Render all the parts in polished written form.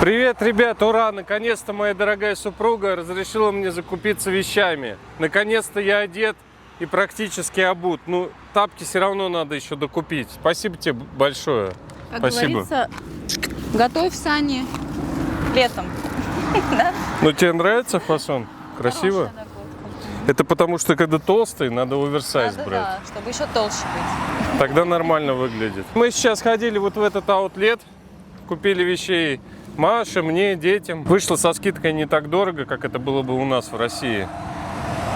Привет, ребят! Ура! Наконец-то моя дорогая супруга разрешила мне закупиться вещами. Наконец-то я одет и практически обут. Ну, тапки все равно надо еще докупить. Спасибо тебе большое. Как Спасибо. говорится, готовь сани летом. Ну, тебе нравится фасон? Красиво? Это потому что когда толстый, надо оверсайз брать. Да, чтобы еще толще быть. Тогда нормально выглядит. Мы сейчас ходили вот в этот аутлет, купили вещей Маше, мне, детям. Вышло со скидкой не так дорого, как это было бы у нас в России.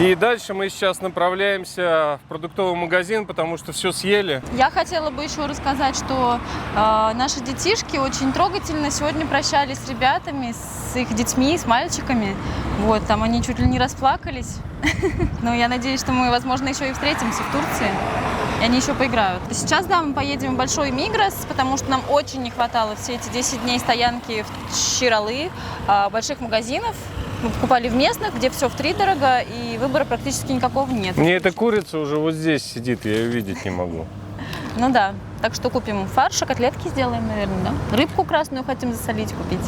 И дальше мы сейчас направляемся в продуктовый магазин, потому что все съели. Я хотела бы еще рассказать, что наши детишки очень трогательно сегодня прощались с ребятами, с их детьми, с мальчиками. Вот, там они чуть ли не расплакались. Но я надеюсь, что мы, возможно, еще и встретимся в Турции. И они еще поиграют. Сейчас, да, мы поедем в Большой Мигрос, потому что нам очень не хватало все эти 10 дней стоянки в Чиралы, больших магазинов. Мы покупали в местных, где все втридорого, и выбора практически никакого нет. Мне эта курица уже вот здесь сидит, я ее видеть не могу. Ну да, так что купим фарша, котлетки сделаем, наверное, да? Рыбку красную хотим засолить, купить.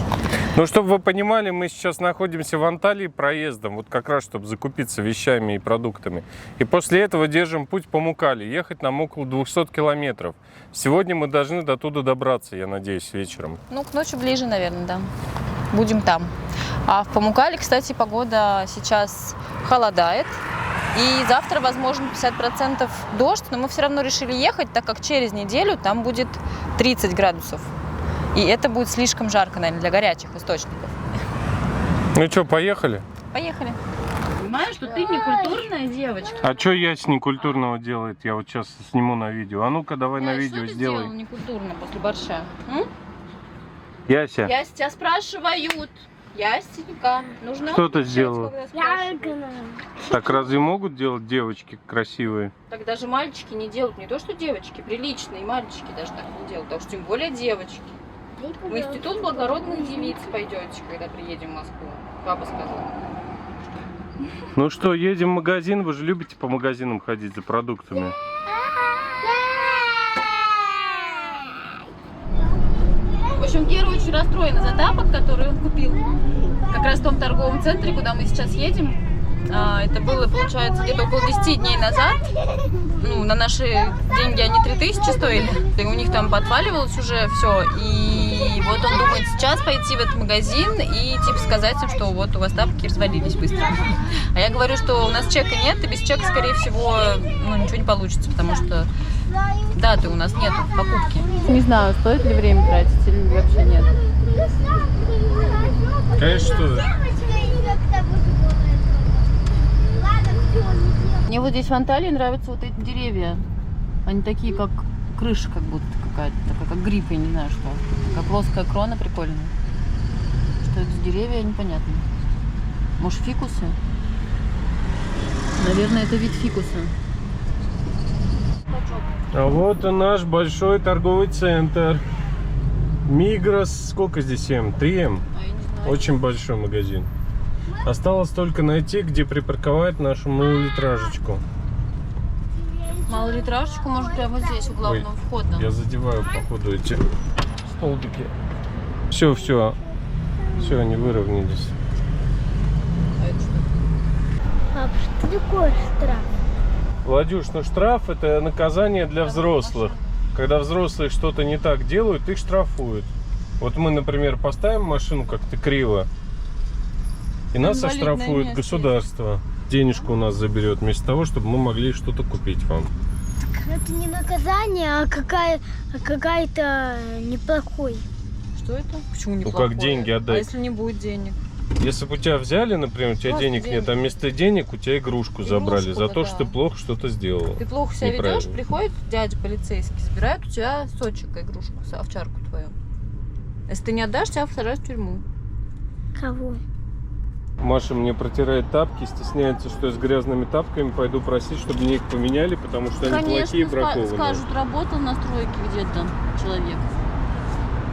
Ну, чтобы вы понимали, мы сейчас находимся в Анталии проездом, вот как раз, чтобы закупиться вещами и продуктами. И после этого держим путь по Мукале. Ехать нам около 200 километров. Сегодня мы должны до туда добраться, я надеюсь, вечером. Ну, к ночи ближе, наверное, да. Будем там. А в Памукале, кстати, погода сейчас холодает. И завтра, возможно, 50% дождь, но мы все равно решили ехать, так как через неделю там будет 30 градусов. И это будет слишком жарко, наверное, для горячих источников. Ну что, поехали? Поехали. Понимаешь, что ты некультурная девочка. А что Ясь некультурного делает? Я вот сейчас сниму на видео. А ну-ка, давай на видео что ты сделай. сделала некультурно после борща? Яся, Ясь, тебя спрашивают. Ясенька, нужно что ты отвечать, сделала? когда спрашивают. Так разве могут делать девочки красивые? Так даже мальчики не делают, не то что девочки, приличные мальчики даже так не делают, так что тем более девочки. В институт благородных девиц пойдете, когда приедем в Москву. Папа сказал. Ну что, едем в магазин? Вы же любите по магазинам ходить за продуктами. В общем, Кира очень расстроена за тапок, который он купил как раз в том торговом центре, куда мы сейчас едем. Это было, получается, где-то около 10 дней назад. Ну, на наши деньги они 3000 стоили. И у них там подваливалось уже все. И вот он думает сейчас пойти в этот магазин и типа сказать им, что вот у вас тапки развалились быстро. А я говорю, что у нас чека нет, и без чека, скорее всего, ну, ничего не получится, потому что даты у нас нет покупки. Не знаю, стоит ли время тратить или вообще нет. Конечно, что? Мне вот здесь в Анталии нравятся вот эти деревья. Они такие, как крыша, как будто какая-то, такая, как гриб, я не знаю что. Такая плоская крона прикольная. Что это за деревья, непонятно. Может, фикусы? Наверное, это вид фикуса. А вот и наш большой торговый центр. Мигрос, сколько здесь М? 3М? Очень большой магазин. Осталось только найти, где припарковать нашу малолитражечку. Малолитражечку можно прямо здесь, у главного входа. Я задеваю, походу, эти столбики. Все, они выровнялись. Пап, что такое штраф? Владюш, ну штраф — это наказание для взрослых. Когда взрослые что-то не так делают, их штрафуют. Вот мы, например, поставим машину как-то криво, и нас оштрафует государство. Денежку у нас заберет вместо того, чтобы мы могли что-то купить вам. Это не наказание, а какая-то неплохой. Что это? Почему Ну неплохое? как деньги А отдать? если не будет денег? Если бы у тебя взяли, например, у тебя Просто денег нет, деньги. а вместо денег у тебя игрушку забрали за бы, то, да. что ты плохо что-то сделала. Ты плохо себя ведешь, Неправильно. приходит дядя полицейский, забирает у тебя сочек, игрушку, овчарку твою. Если ты не отдашь, тебя сажают в тюрьму. Кого? Маша мне протирает тапки, стесняется, что я с грязными тапками пойду просить, чтобы мне их поменяли, потому что они плохие, бракованные. скажут, работал на стройке где-то человек.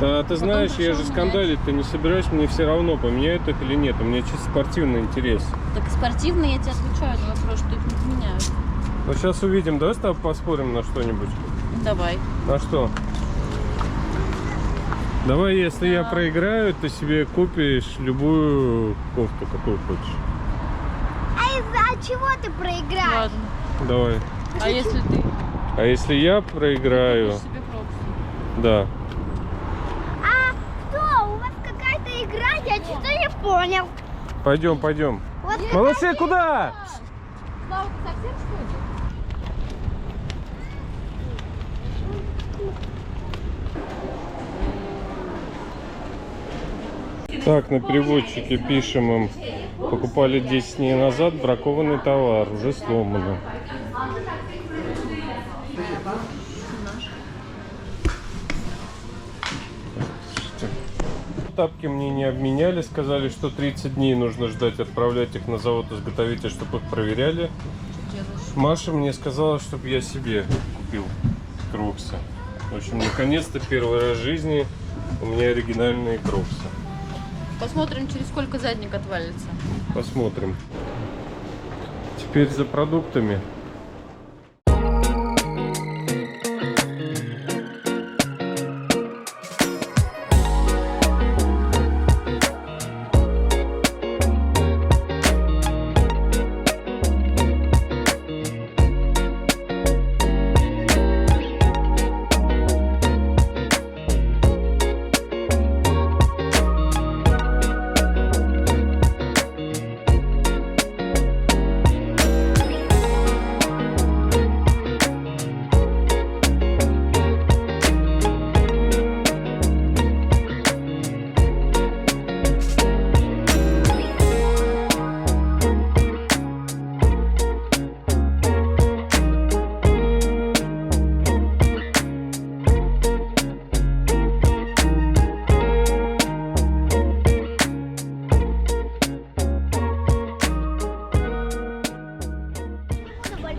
Да, ты знаешь, я пришел же менять. скандалить-то не собираюсь, мне все равно, поменяют их или нет. У меня чисто спортивный интерес. Так спортивно я тебе отвечаю на вопрос, что их не поменяют. Ну, сейчас увидим, давай с тобой поспорим на что-нибудь. Давай. На что? Давай, если я проиграю, ты себе купишь любую кофту, какую хочешь. А из-за чего ты проиграешь? Ладно. Давай. А если ты А если я проиграю, купишь себе кроксы? да. А что, у вас какая-то игра? Я что-то не понял. Пойдем, пойдем. Вот Малыши, куда? Слава, ты совсем что ли? Так, на переводчике пишем им. Покупали 10 дней назад бракованный товар, уже сломанный. Тапки мне не обменяли, сказали, что 30 дней нужно ждать, отправлять их на завод-изготовитель, чтобы их проверяли. Маша мне сказала, чтобы я себе купил кроксы. В общем, наконец-то первый раз в жизни у меня оригинальные кроксы. Посмотрим, через сколько задник отвалится. Посмотрим. Теперь за продуктами.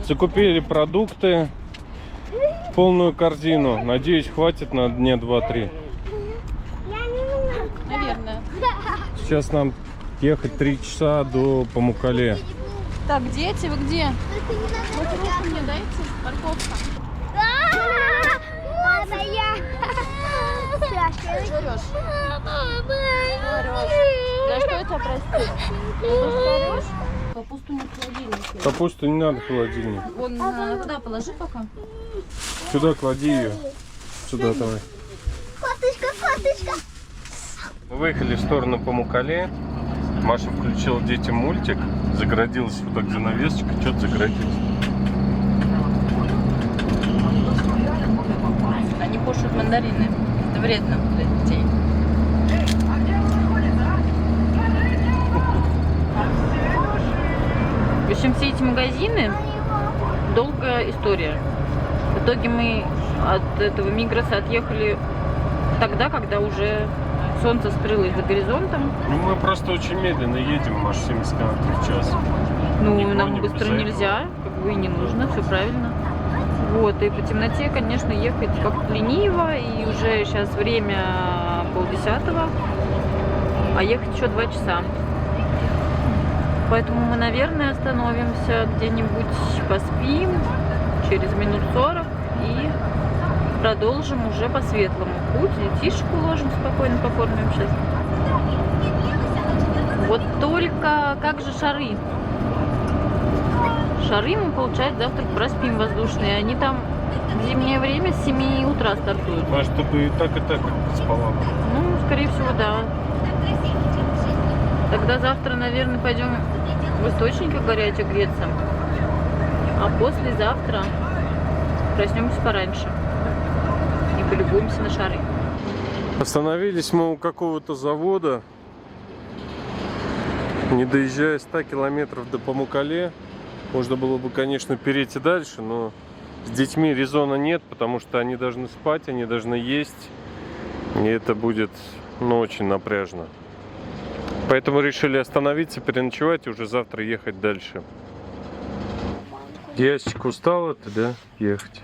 Закупили продукты, полную корзину. Надеюсь, хватит на дня 2-3. Наверное. Сейчас нам ехать 3 часа до Памуккале. Так, дети, вы где? Руку мне дайте, парковка. Ладно, я. Орешь. За что я тебя простила? Ты орешь? Капусту не в холодильнике. Капусту не надо в холодильник. Вон, туда положи пока. Сюда клади ее. Сюда давай. Коточка, коточка. Мы выехали в сторону Памуккале. Маша включила детям мультик. Загородилась вот так занавесочкой. Что-то загородилась. Они кушают мандарины. Это вредно для детей. В общем, все эти магазины долгая история. В итоге мы от этого Мигроса отъехали тогда, когда уже солнце скрылось за горизонтом. Ну, мы просто очень медленно едем, Маша, 70 км в час. Ну, Не нам гоним быстро из-за нельзя, как бы и не нужно, все правильно. Вот, и по темноте, конечно, ехать как лениво, и уже сейчас время 9:30, а ехать еще 2 часа. Поэтому мы, наверное, остановимся где-нибудь, поспим через минут 40 и продолжим уже по светлому путь. Детишек уложим спокойно, покормим сейчас. Вот только как же шары? Шары мы, получается, завтра проспим воздушные. Они там в зимнее время с 7 утра стартуют. Маш, ты бы и так спала. Ну, скорее всего, да. Тогда завтра, наверное, пойдем в источниках горячо греться. А послезавтра проснемся пораньше и полюбуемся на шары. Остановились мы у какого-то завода, не доезжая 100 километров до Памуккале. Можно было бы, конечно, перейти дальше, но с детьми резона нет, потому что они должны спать, они должны есть, и это будет, ну, очень напряжно. Поэтому решили остановиться, переночевать и уже завтра ехать дальше. Ясечка, устала ты, да, ехать?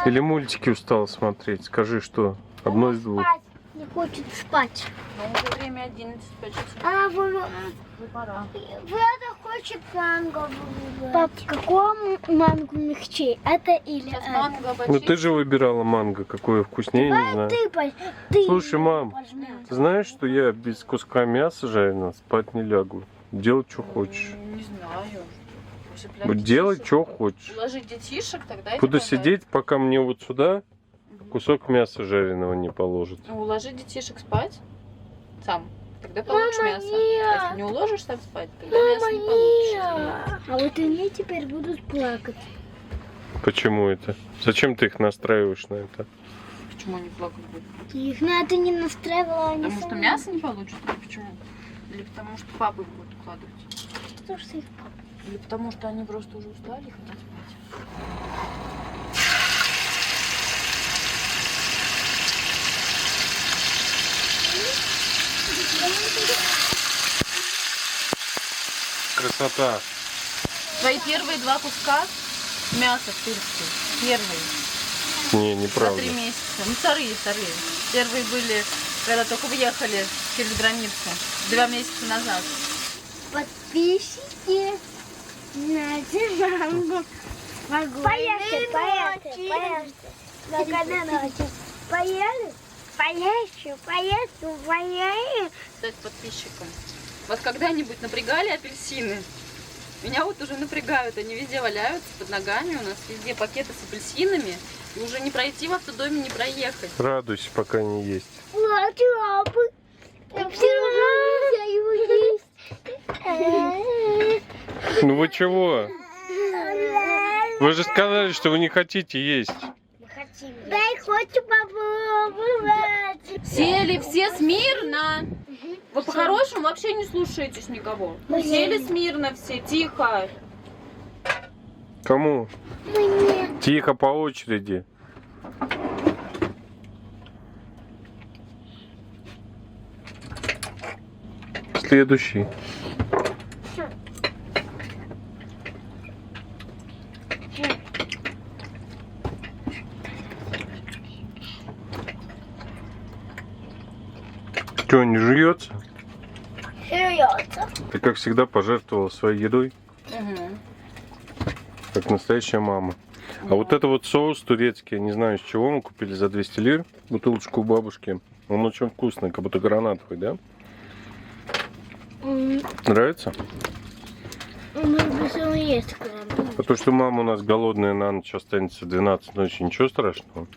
Или мультики устал смотреть? Скажи, что? Одно из двух. Спать. Не хочет спать. Ну, уже время 11 почти. Она будет... Пора. Я хочет манго. Пап, какого манго мягче? Это или Сейчас это? манго Ну почистим. ты же выбирала манго, какое вкуснее, не знаю. Ты Слушай, мам, пожми. ты знаешь, что я без куска мяса жареного спать не лягу? Делай, что хочешь. Не знаю. Усыплять Вот делай, детишек. что хочешь. Уложить детишек, тогда Буду это сидеть, пока мне вот сюда кусок мяса жареного не положат. Ну, уложить детишек спать сам. Тогда получишь Мама, мясо. нет. А если не уложишь сам спать, тогда мясо не получишь. А вот они теперь будут плакать. Почему это? Зачем ты их настраиваешь на это? Почему они плакать будут? Их надо не настраивала, они Потому что сами. мясо не получится? Почему? Или потому что папы будут укладывать? Что ж их Или потому что они просто уже устали и хотят спать? Красота. Твои первые 2 куска мяса в Турции. Первые. Не, За неправда. 3 месяца. Ну, вторые. Первые были, когда только въехали через границу. 2 месяца назад. подписчики на диван. Поехали. Спокойной ночи. Поехали. Стать подписчиком. Вас когда-нибудь напрягали апельсины? Меня вот уже напрягают, они везде валяются под ногами, у нас везде пакеты с апельсинами, и уже не пройти в автодоме, не проехать. Радуйся, пока не есть. Лапы. Я все равно нельзя его есть. Ну вы чего? Вы же сказали, что вы не хотите есть. Дай хочу попробовать. Сели все смирно! Вы по-хорошему вообще не слушаетесь никого. Сели смирно все, тихо. Кому? Мне. Тихо, по очереди. Следующий. Что, не жуется? Серьезно. Ты, как всегда, пожертвовала своей едой, Угу. как настоящая мама. А вот это вот соус турецкий, я не знаю, из чего мы купили за 200 лир, бутылочку у бабушки. Он очень вкусный, как будто гранатовый, да? Нравится? Может быть, он есть гранат. А то, что мама у нас голодная на ночь останется в 12 ночи, ничего страшного.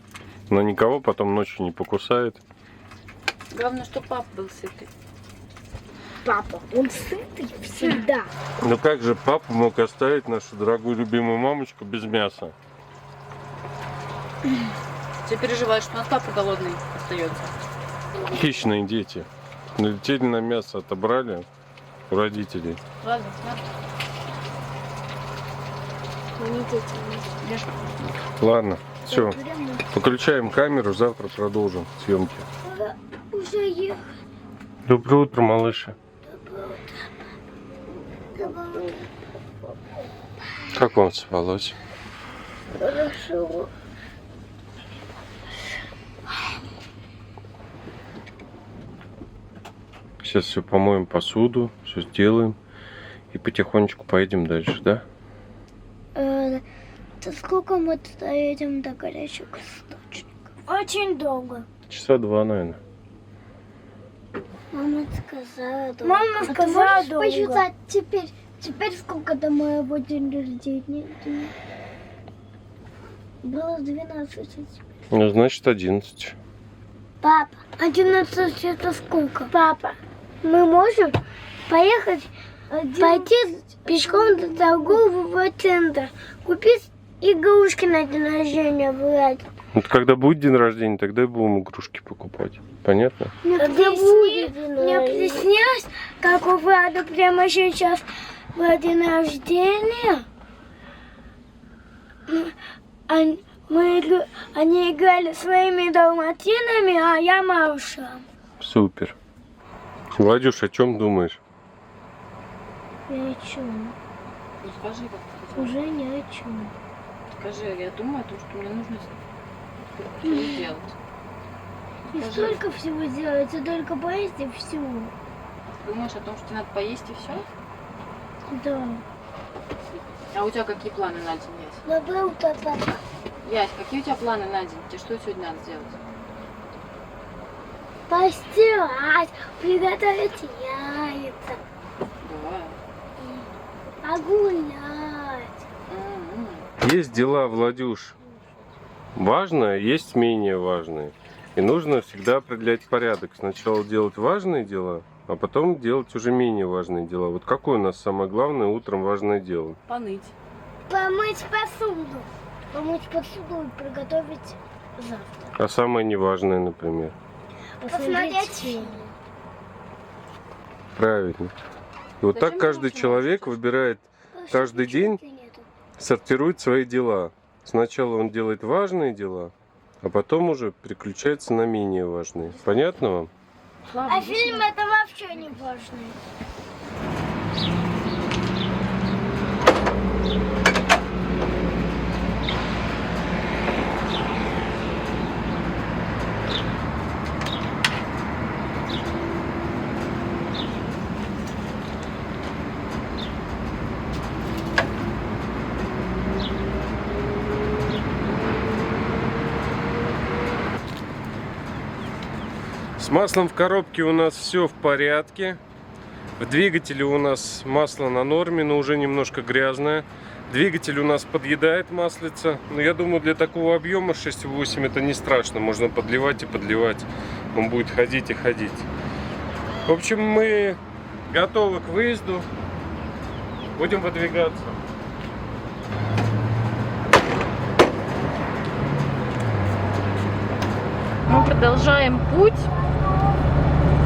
Она никого потом ночью не покусает. Главное, что папа был сытый. Папа, он сытый всегда. Ну как же папа мог оставить нашу дорогую любимую мамочку без мяса? Все переживают, что у нас папа голодный остается. Хищные дети. Налетели на мясо, отобрали у родителей. Ладно, смотри. Они дети. Ешь. Ладно, все. Выключаем камеру, завтра продолжим съемки. Уже ехать. Доброе утро, малыши. Как вам спалось? Хорошо. Сейчас все помоем посуду, все сделаем и потихонечку поедем дальше, да? То сколько мы доедем до горячих источников? Очень долго. Часа 2, наверное. Мама сказала долго. Мама сказала долго. Посчитать теперь сколько до моего дня рождения? Было 12. Ну, значит, 11. Папа, 11 это сколько? Папа, мы можем поехать, пойти пешком до торгового центра, купить игрушки на день рождения, брать. Вот когда будет день рождения, тогда и будем игрушки покупать. Понятно? Мне приснилось, как у Влада прямо сейчас был день рождения. Они играли своими далматинами, а я малышем. Супер. Владюш, о чем думаешь? Ни о чем. Ну, скажи, как ты хотела. Уже ни о чем. Скажи, я думаю о том, что мне нужно что-то сделать. Не Скажи. столько всего делается, только поесть и все. Думаешь о том, что тебе надо поесть и все? Да. А у тебя какие планы на день, Ясь? Доброе утро, папа. Ясь, какие у тебя планы на день? Тебе что сегодня надо сделать? Постирать, приготовить яйца, Давай. погулять. Есть дела, Владюш, важные, есть менее важные. И нужно всегда определять порядок. Сначала делать важные дела, а потом делать уже менее важные дела. Вот какое у нас самое главное утром важное дело? Поныть. Помыть посуду. Помыть посуду и приготовить завтрак. А самое неважное, например? Посмотреть фильм. Правильно. И вот Зачем так каждый тебе человек выбирает, каждый день сортирует свои дела. Сначала он делает важные дела, а потом уже переключается на менее важные. Понятно вам? А фильм это вообще не важно. С маслом в коробке у нас все в порядке. В двигателе у нас масло на норме, но уже немножко грязное. Двигатель у нас подъедает маслица. Но я думаю, для такого объема 6,8 это не страшно. Можно подливать и подливать. Он будет ходить и ходить. В общем, мы готовы к выезду. Будем выдвигаться. Мы продолжаем путь.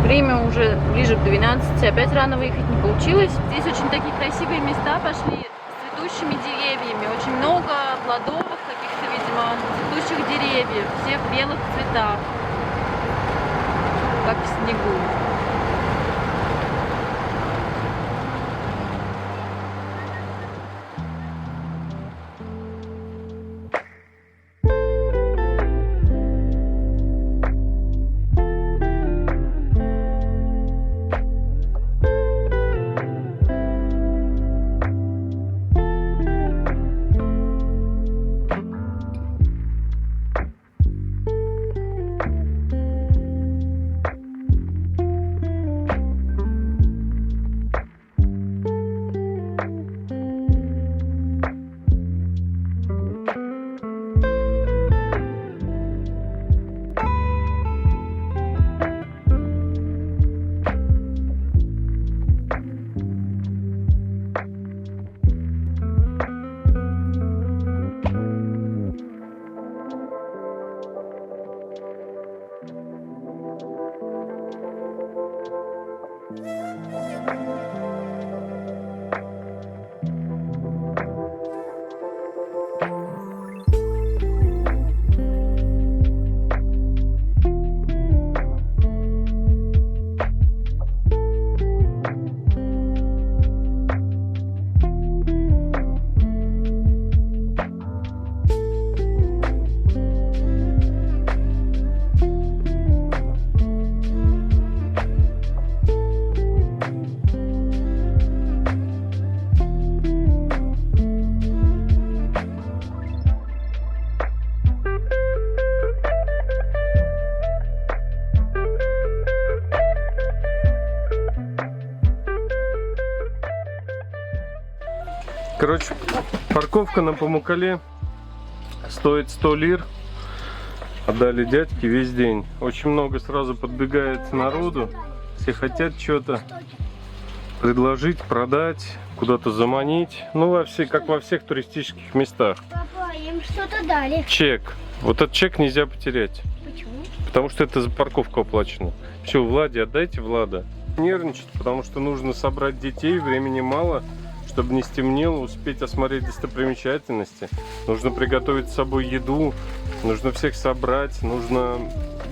Время уже ближе к 12, опять рано выехать не получилось. Здесь очень такие красивые места пошли с цветущими деревьями. Очень много плодовых каких-то, видимо, цветущих деревьев. Все в белых цветах, как в снегу. Короче, парковка на Памукале стоит 100 лир. Отдали дядьке весь день. Очень много сразу подбегает народу. Все хотят что-то предложить, продать, куда-то заманить. Ну, как во всех туристических местах. Папа, им что-то дали. Чек. Вот этот чек нельзя потерять. Почему? Потому что это за парковку оплачено. Все, Владе отдайте Влада. Нервничать, потому что нужно собрать детей, времени мало. Чтобы не стемнело, успеть осмотреть достопримечательности. Нужно приготовить с собой еду, нужно всех собрать, нужно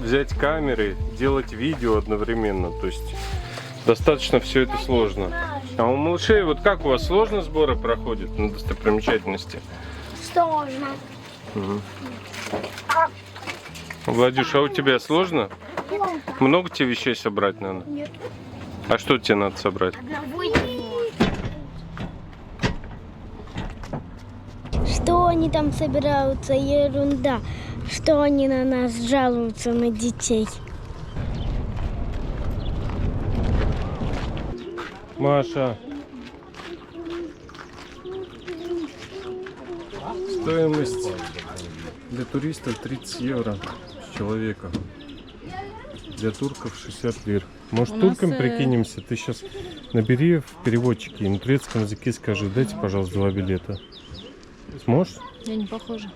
взять камеры, делать видео одновременно. То есть достаточно все это сложно. А у малышей, вот как у вас сложно сборы проходят на достопримечательности? Сложно. Угу. Владюш, а у тебя сложно? Много тебе вещей собрать надо? Нет. А что тебе надо собрать? Одного и что они там собираются, ерунда, что они на нас жалуются, на детей. Маша. Стоимость для туристов 30 евро с человека. Для турков 60 лир. Может, У туркам нас, прикинемся? Ты сейчас набери в переводчике и на турецком языке скажи, дайте, пожалуйста, 2 билета. Сможешь? Я не похожа.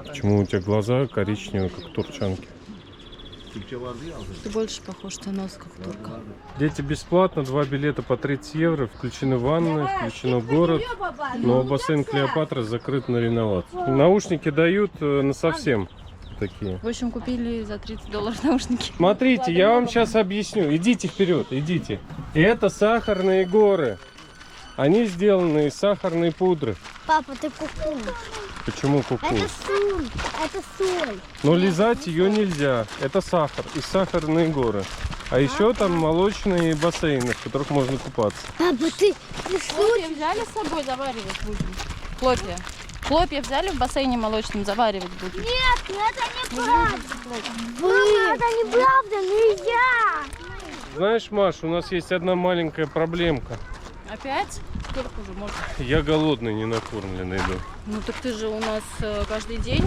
Почему у тебя глаза коричневые, как турчанки? Ты больше похож на нос, как турка. Дети бесплатно, 2 билета по 30 евро, включены ванны, включено город, но бассейн Клеопатра закрыт на реновацию. Наушники дают на совсем такие. В общем, купили за $30 наушники. Смотрите, я вам сейчас объясню. Идите вперед, идите. Это сахарные горы. Они сделаны из сахарной пудры. Папа, ты ку-ку. Почему куку? Это соль, это соль. Но лизать ее нельзя. Это сахар из сахарной горы. А еще там молочные бассейны, в которых можно купаться. Папа, ты Хлопья взяли с собой, заваривать будем. Хлопья. Хлопья взяли в бассейне молочном, заваривать будем. Нет, это неправда. Это неправда, нельзя. Знаешь, Маш, у нас есть одна маленькая проблемка. Опять? Сколько уже можно? Я голодный, не накормленный иду. Ну так ты же у нас каждый день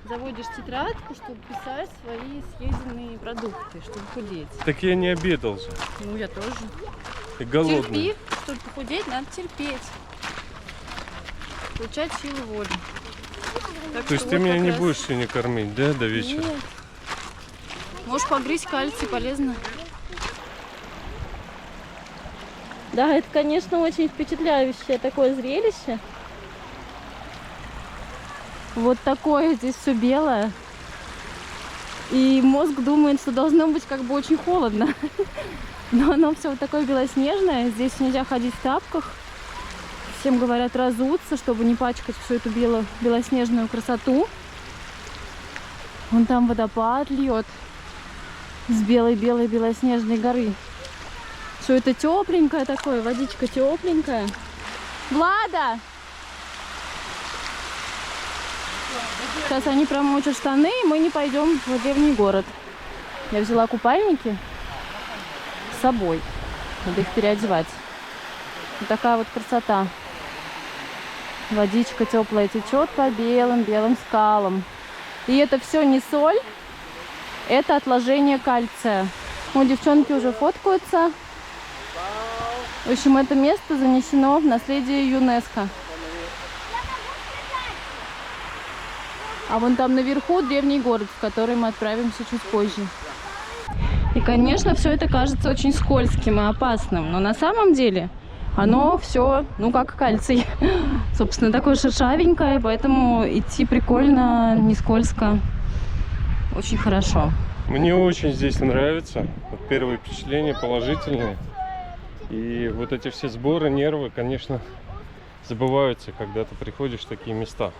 заводишь тетрадку, чтобы писать свои съеденные продукты, чтобы худеть. Так я не обедал же. Ну я тоже. И голодный. Терпи, чтобы похудеть, надо терпеть. Получать силу воли. Так То есть что ты вот меня как не раз- будешь сегодня кормить, да, до вечера? Нет. Можешь погрызть кальций, полезно. Да, это, конечно, очень впечатляющее такое зрелище. Вот такое здесь все белое. И мозг думает, что должно быть как бы очень холодно. Но оно все вот такое белоснежное. Здесь нельзя ходить в тапках. Всем говорят разуться, чтобы не пачкать всю эту белоснежную красоту. Вон там водопад льет с белой-белой белоснежной горы. Все это тепленькое такое, водичка тепленькая. Влада! Сейчас они промочат штаны, и мы не пойдем в древний город. Я взяла купальники с собой. Надо их переодевать. Вот такая вот красота. Водичка теплая течет по белым-белым скалам. И это все не соль, это отложение кальция. Вот девчонки уже фоткаются. В общем, это место занесено в наследие ЮНЕСКО. А вон там наверху древний город, в который мы отправимся чуть позже. И, конечно, все это кажется очень скользким и опасным, но на самом деле оно все, ну, как кальций. Собственно, такое шершавенькое, поэтому идти прикольно, не скользко. Очень хорошо. Мне очень здесь нравится. Вот первые впечатления положительные. И вот эти все сборы, нервы, конечно, забываются, когда ты приходишь в такие места.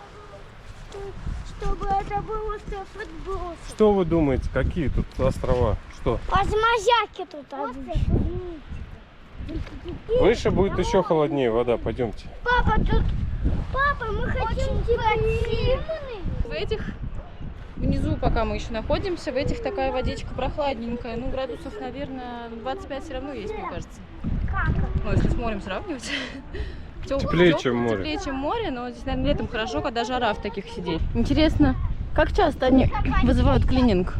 Чтобы это было футбол. Что вы думаете, какие тут острова? Что? Возмозяки тут Выше будет еще холоднее вода, пойдемте. Папа, тут... Папа, мы хотим тебя. В этих, внизу, пока мы еще находимся, в этих такая водичка прохладненькая. Ну, градусов, наверное, 25 все равно есть, мне кажется. Ну, если с морем сравнивать. Теплее, чем море. Теплее, чем море, но здесь, наверное, летом хорошо, когда жара в таких сидеть. Интересно, как часто они вызывают клининг?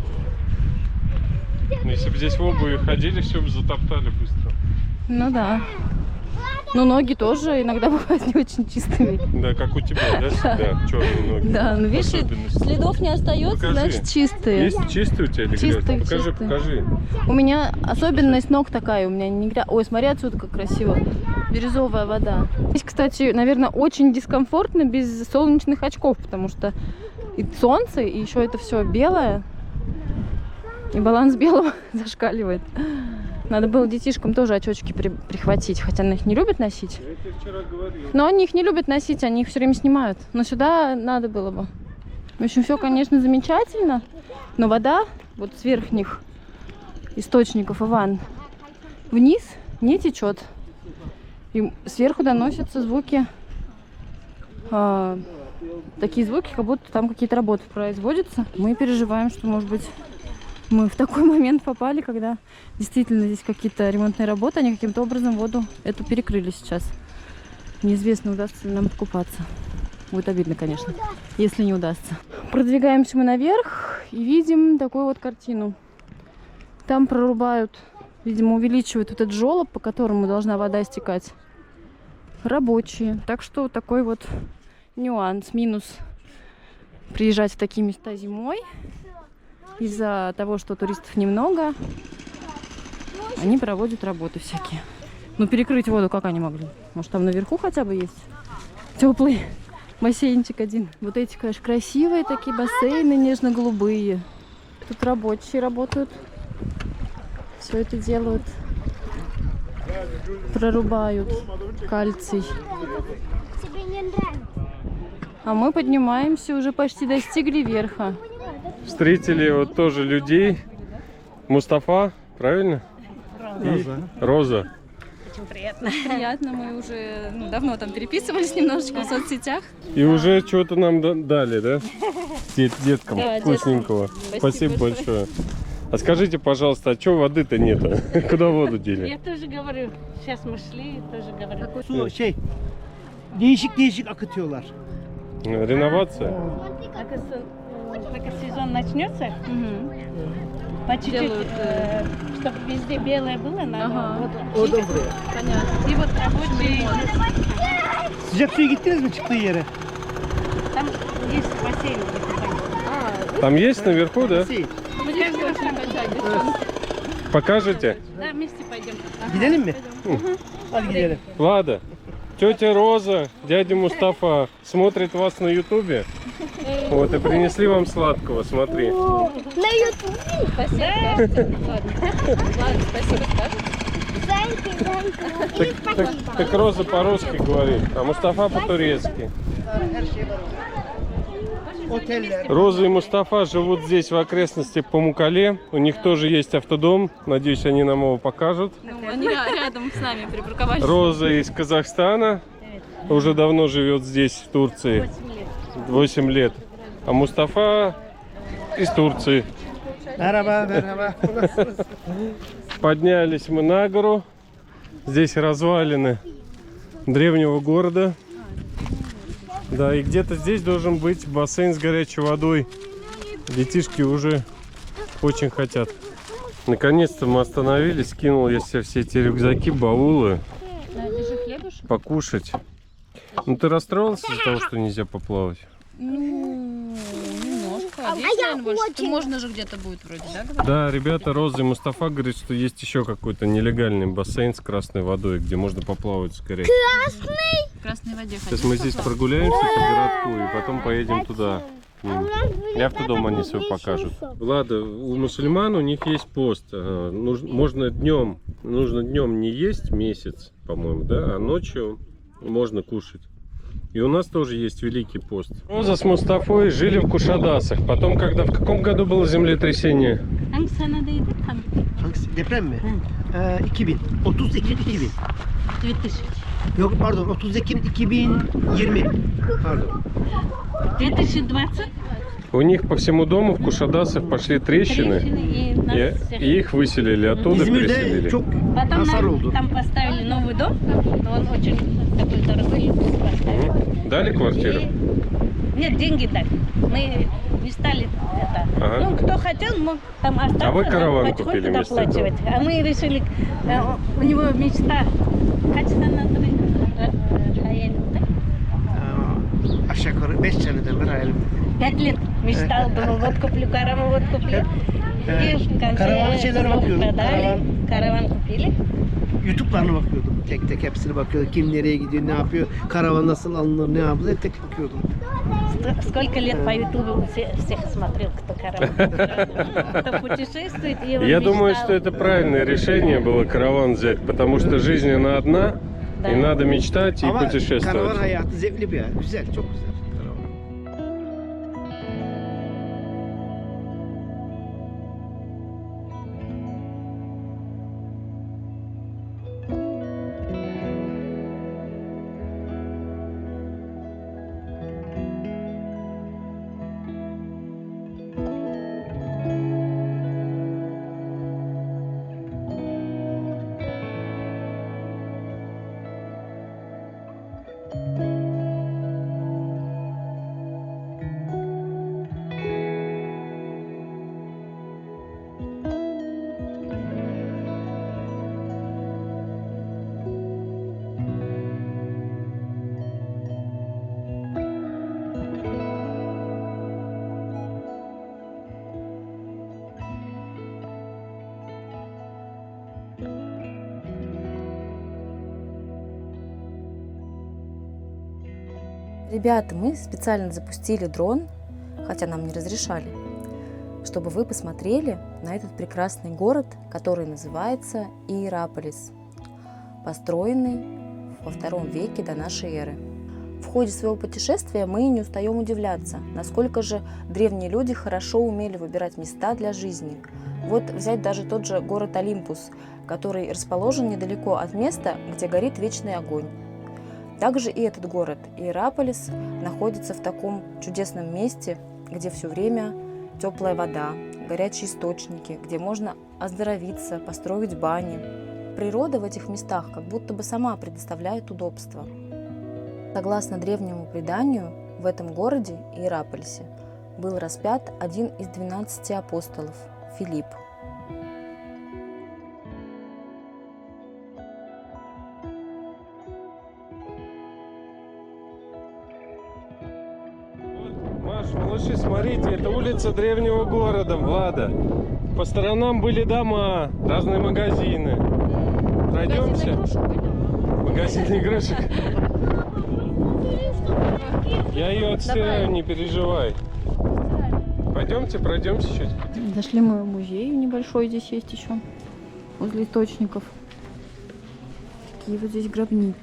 Ну, если бы здесь в обуви ходили, все бы затоптали быстро. Ну да. Но ноги тоже иногда бывают не очень чистыми. Да, как у тебя, да, всегда черные ноги. Да, ну видишь, Особенность. следов не остается, Покажи. значит чистые. Есть чистые у тебя или Чистые, грязные? Покажи, чистые. покажи. У меня особенность ног такая, у меня не грязь. Ой, смотри отсюда, как красиво. Бирюзовая вода. Здесь, кстати, наверное, очень дискомфортно без солнечных очков, потому что и солнце, и еще это все белое. И баланс белого зашкаливает. Надо было детишкам тоже очечки прихватить, хотя они их не любят носить. Я тебе вчера говорил. Но они их не любят носить, они их все время снимают. Но сюда надо было бы. В общем, все, конечно, замечательно. Но вода вот с верхних источников и ванн вниз не течет. И сверху доносятся звуки такие звуки, как будто там какие-то работы производятся. Мы переживаем, что, может быть, мы в такой момент попали, когда действительно здесь какие-то ремонтные работы, они каким-то образом воду эту перекрыли сейчас. Неизвестно, удастся ли нам откупаться. Будет обидно, конечно, если не удастся. Продвигаемся мы наверх и видим такую вот картину. Там прорубают, видимо, увеличивают вот этот желоб, по которому должна вода стекать. Рабочие. Так что такой вот нюанс, минус приезжать в такие места зимой. Из-за того, что туристов немного, они проводят работы всякие. Ну, перекрыть воду как они могли? Может, там наверху хотя бы есть теплый бассейнчик один. Вот эти, конечно, красивые такие бассейны, нежно-голубые. Тут рабочие работают. Все это делают. Прорубают кальций. Тебе не нравится? А мы поднимаемся, уже почти достигли верха. Встретили вот тоже людей. Мустафа, правильно? Роза. Роза. Очень приятно. Приятно, мы уже давно там переписывались немножечко в соцсетях. И уже что-то нам дали, да? Деткам Да, вкусненького. деткам. Спасибо большое. А скажите, пожалуйста, а что воды-то нет? Куда воду дели? Я тоже говорю. Сейчас мы шли, тоже говорю. Su değişik değişik akıtıyorlar. Реновация? Пока сезон начнется, по чуть-чуть, Делают, чтобы везде белое было, надо Ага. вот Oradan buraya. Понятно. и вот рабочие. Sıcak suya gittiniz mi çıktığı yere? Там есть бассейн где-то там. Там есть наверху, да? Басseyn. Мы здесь очень качать, девчонки. Покажете? Да, вместе пойдем. Gidelim mi? Hadi gidelim. Влада, тетя Роза, дядя Мустафа смотрят вас на ютубе. Вот, и принесли вам сладкого, смотри. На ютубе? Спасибо, скажете? Ладно. Ладно, спасибо, скажете? Зайка. Так Роза по-русски говорит, а Мустафа по-турецки. Oteller. Роза и Мустафа живут здесь, в окрестностях Памуккале. У них тоже есть автодом. Надеюсь, они нам его покажут. Ну, они рядом с нами припарковались. Роза из Казахстана. Уже давно живет здесь, в Турции. 8 лет. А Мустафа из Турции. Merhaba, merhaba. Nasılsınız? Поднялись мы на гору. Здесь развалины древнего города. Да, и где-то здесь должен быть бассейн с горячей водой. Детишки уже очень хотят. Наконец-то мы остановились. Скинул я себе все эти рюкзаки, баулы. Держи хлебушек. Покушать. Ну ты расстроился из-за того, что нельзя поплавать? Ну, немножко. Здесь, наверное, больше. Тут можно же где-то будет вроде, да, говорят? Да, ребята, Роза и Мустафа говорят, что есть еще какой-то нелегальный бассейн с красной водой, где можно поплавать с горячей. В красной воде Сейчас мы здесь прогуляемся по городку и потом поедем туда. И автодом они свой покажут. Влада, у мусульман у них есть пост. Нужно днем не есть месяц, по-моему, да, а ночью можно кушать. И у нас тоже есть Великий пост. Роза с Мустафой жили в Кушадасах. Потом, когда в каком году было землетрясение? Hangi senedeydi tam? Hangisi? Deprem mi? 2000. 30 Ekim 2000. 2000. Yok pardon 30 Ekim 2020. Pardon. 2020. У них по всему дому в Кушадасах пошли трещины. И нас всех. И их выселили, оттуда İzmir'de переселили. çok Потом hasar нам oldu. там поставили новый дом. Он очень такой дорогой. Поставили. Дали квартиру? Нет, деньги дали. Мы не стали это. Ага. Ну, кто хотел, мог там остаться. А вы караван потихоньку купили вместо этого? доплачивать. А мы решили, у него мечта. aşağı yukarı 5 seneden beri hayalim. 5 лет мечтал, думал, вот куплю караван, вот куплю. И в конце Karavanın şeylerine bakıyordum. продали, караван купили. YouTube'larına bakıyordum. Tek tek hepsine bakıyordum. Kim nereye gidiyor, ne yapıyor, karavan nasıl alınır, ne yapılır, tek tek bakıyordum. Сколько лет по ютубу всех смотрел, кто караван, кто путешествует. И он Я думаю, мечтал. что это правильное решение было караван взять, потому что жизнь она одна, Да. и надо мечтать и Ama karavan путешествовать. hayatı zevkli bir hayat. Güzel, çok güzel. Karavan. Ребята, мы специально запустили дрон, хотя нам не разрешали, чтобы вы посмотрели на этот прекрасный город, который называется Иераполис, построенный во II веке до нашей эры. В ходе своего путешествия мы не устаем удивляться, насколько же древние люди хорошо умели выбирать места для жизни. Вот взять даже тот же город Олимпус, который расположен недалеко от места, где горит вечный огонь. Также и этот город, Иераполис, находится в таком чудесном месте, где все время теплая вода, горячие источники, где можно оздоровиться, построить бани. Природа в этих местах как будто бы сама предоставляет удобства. Согласно древнему преданию, в этом городе, Иераполисе, был распят один из 12 апостолов – Филипп. Маш, малыши, смотрите, это улица древнего города, Влада. По сторонам были дома, разные магазины. Пройдемся? Магазин игрушек. Я ее отстираю, не переживай. Пойдемте, пройдемся чуть. Зашли мы в музей небольшой, здесь есть еще, возле источников. Такие вот здесь гробницы.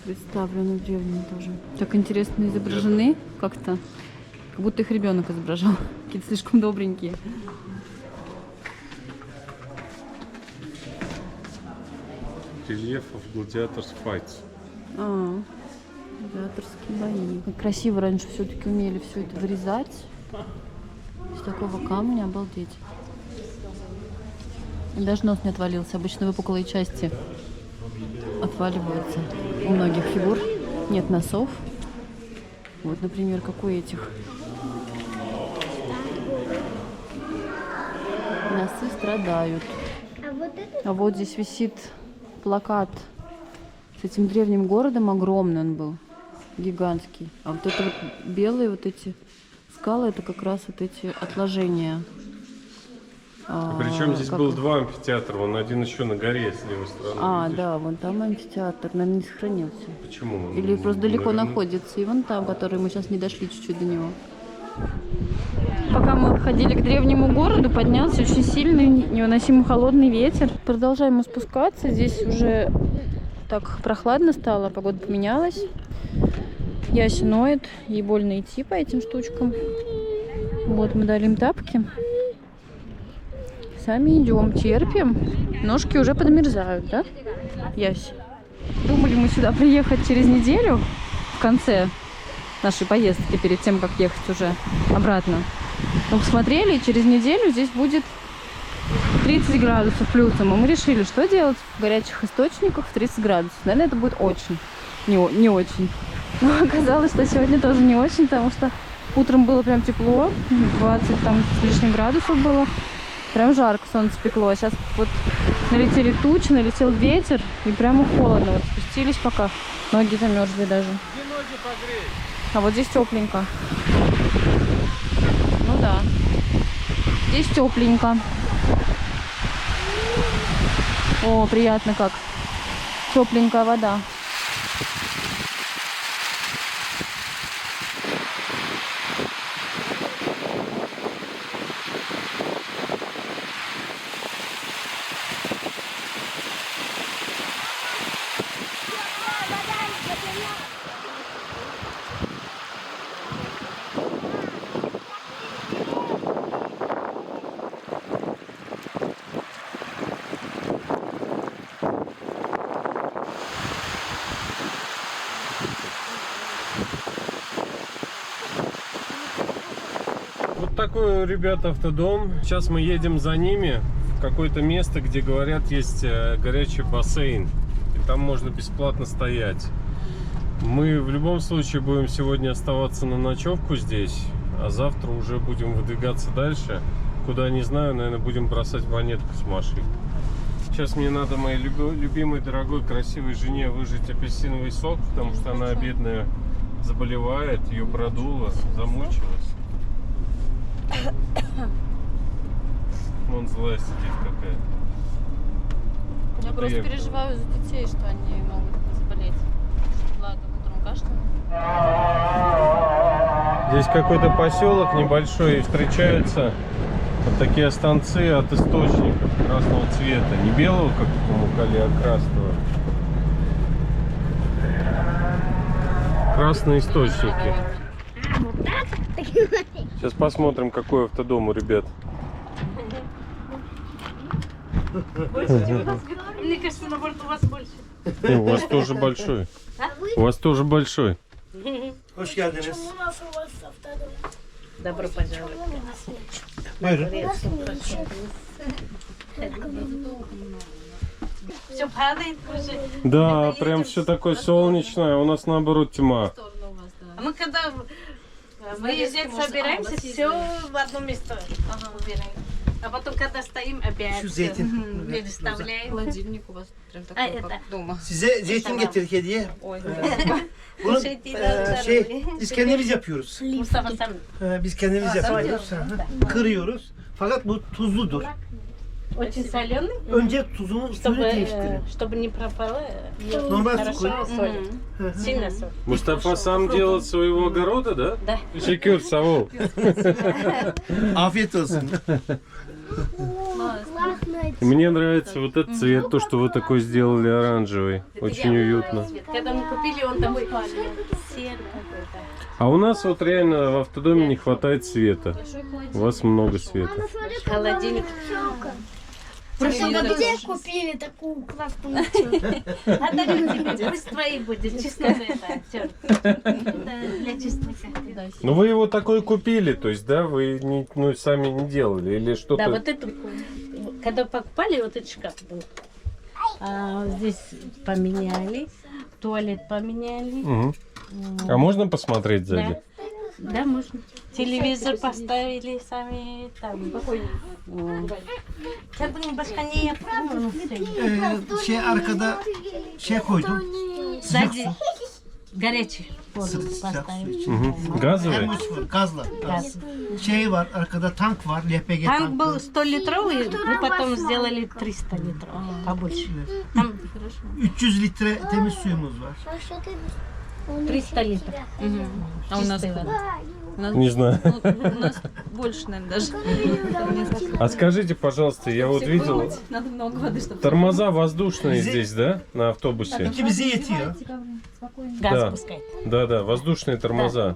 Представлены древние тоже. Так интересно изображены как-то. Как будто их ребенок изображал. Какие-то слишком добренькие. Relief of Gladiators Fights. Гладиаторские бои. Как красиво раньше все-таки умели все это вырезать. Из такого камня, обалдеть. И даже нос не отвалился. Обычно выпуклые части отваливаются. У многих фигур нет носов. Вот, например, как у этих. Носы страдают. А вот здесь висит плакат с этим древним городом. Огромный он был, гигантский. А вот это вот белые вот эти скалы, это как раз вот эти отложения. Причем здесь был два амфитеатра, вон один еще на горе с левой стороны. Видишь? Да, вон там амфитеатр, наверное, не сохранился. Почему? Или просто далеко находится. И вон там, который мы сейчас не дошли чуть-чуть до него. Пока мы ходили к древнему городу, поднялся очень сильный, невыносимо холодный ветер. Продолжаем спускаться. Здесь уже так прохладно стало, погода поменялась. Яся ноет, ей больно идти по этим штучкам. Вот мы дали им тапки. Сами идем, терпим. Ножки уже подмерзают, да, Ясь? Думали мы сюда приехать через неделю, в конце нашей поездки, перед тем, как ехать уже обратно. Но посмотрели, и через неделю здесь будет 30 градусов плюсом. И мы решили, что делать в горячих источниках в 30 градусов. Наверное, это будет очень, не очень. Но оказалось, что сегодня тоже не очень, потому что утром было прям тепло, 20 там с лишним градусов было. Прям жарко, солнце пекло. А сейчас вот налетели тучи, налетел ветер, и прямо холодно. Вот спустились пока, ноги замерзли даже. А вот здесь тепленько. Ну да, здесь тепленько. О, приятно как. Тепленькая вода. Вот такой, ребята, автодом. Сейчас мы едем за ними в какое-то место, где, говорят, есть горячий бассейн. Там можно бесплатно стоять. Мы в любом случае будем сегодня оставаться на ночевку здесь, а завтра уже будем выдвигаться дальше. Куда, не знаю, наверное, будем бросать монетку с Машей. Сейчас мне надо моей любимой, дорогой, красивой жене выжать апельсиновый сок, потому что она, бедная, заболевает, ее продуло, замучилась. Вон злая сидит какая. Я просто Приехала. переживаю за детей, что они могут заболеть. Влада утром кашляет. Здесь какой-то поселок небольшой, и встречаются вот такие станции от источника красного цвета. Не белого, как в Мукале, а красного. Красные источники. Сейчас посмотрим, какой автодом у ребят. Мне кажется, наоборот, у вас больше. У вас тоже большой. У вас тоже большой. Hoş geldiniz. У нас у вас автодом. Добро пожаловать. Buyurun. Все падает уже. Да, прям все такое солнечное, а у нас наоборот тьма. А мы когда выезжать собираемся, все в одно место убираем. А потом, когда стоим, опять Şu zeytin. переставляем. Холодильник у вас прям А, такой, это. как дома. Size zeytin getirdik hediye. Ой, Bunu Şey, biz kendimiz yapıyoruz. Mustafa sen Biz kendimiz yapıyoruz. Kırıyoruz. Fakat bu tuzludur. очень соленый, Önce tuzunu suyunu değiştirin. чтобы не пропало. Normal su koy. Хорошо соль. Сильно соль. Мустафа сам делал своего огорода, да? Да. Шекюр, Савол. Afiyet olsun. Классная Мне нравится вот этот цвет, то, что вы такой сделали оранжевый. Очень уютно. Когда мы купили, он такой серый какой-то. А у нас вот реально в автодоме не хватает света. У вас много света. Холодильник. В прошлом году где купили такую классную Отдаю тебе, пусть твои будет, чисто это, Артём. Это для чистоты. Ну вы его такой купили, то есть, да, вы не, ну, сами не делали или что-то? Да, вот эту, когда покупали, вот этот шкаф был. А, здесь поменяли, туалет поменяли. Мгм. А можно посмотреть сзади? Да, можно. Телевизор поставили сами там. Kadın başka ne yaptın onu söyle. Şey arkada şey koydum. Сзади горячий воду Sıcak su поставили. için. Мгм. Газовый? Termos var, gazla. Gaz. Şey var, arkada tank var, LPG Танк tank. был 100-литровый, мы потом сделали 300 литров, побольше. Там 300 litre temiz suyumuz var. 300 литров. А у нас чистой воды. у нас, Не знаю. у нас больше, наверное, даже. А скажите, пожалуйста, я вот видел Надо много воды, чтобы... тормоза воздушные здесь, да, на автобусе? İki bize yetiyor. Газ Да. пускай. Да, воздушные тормоза.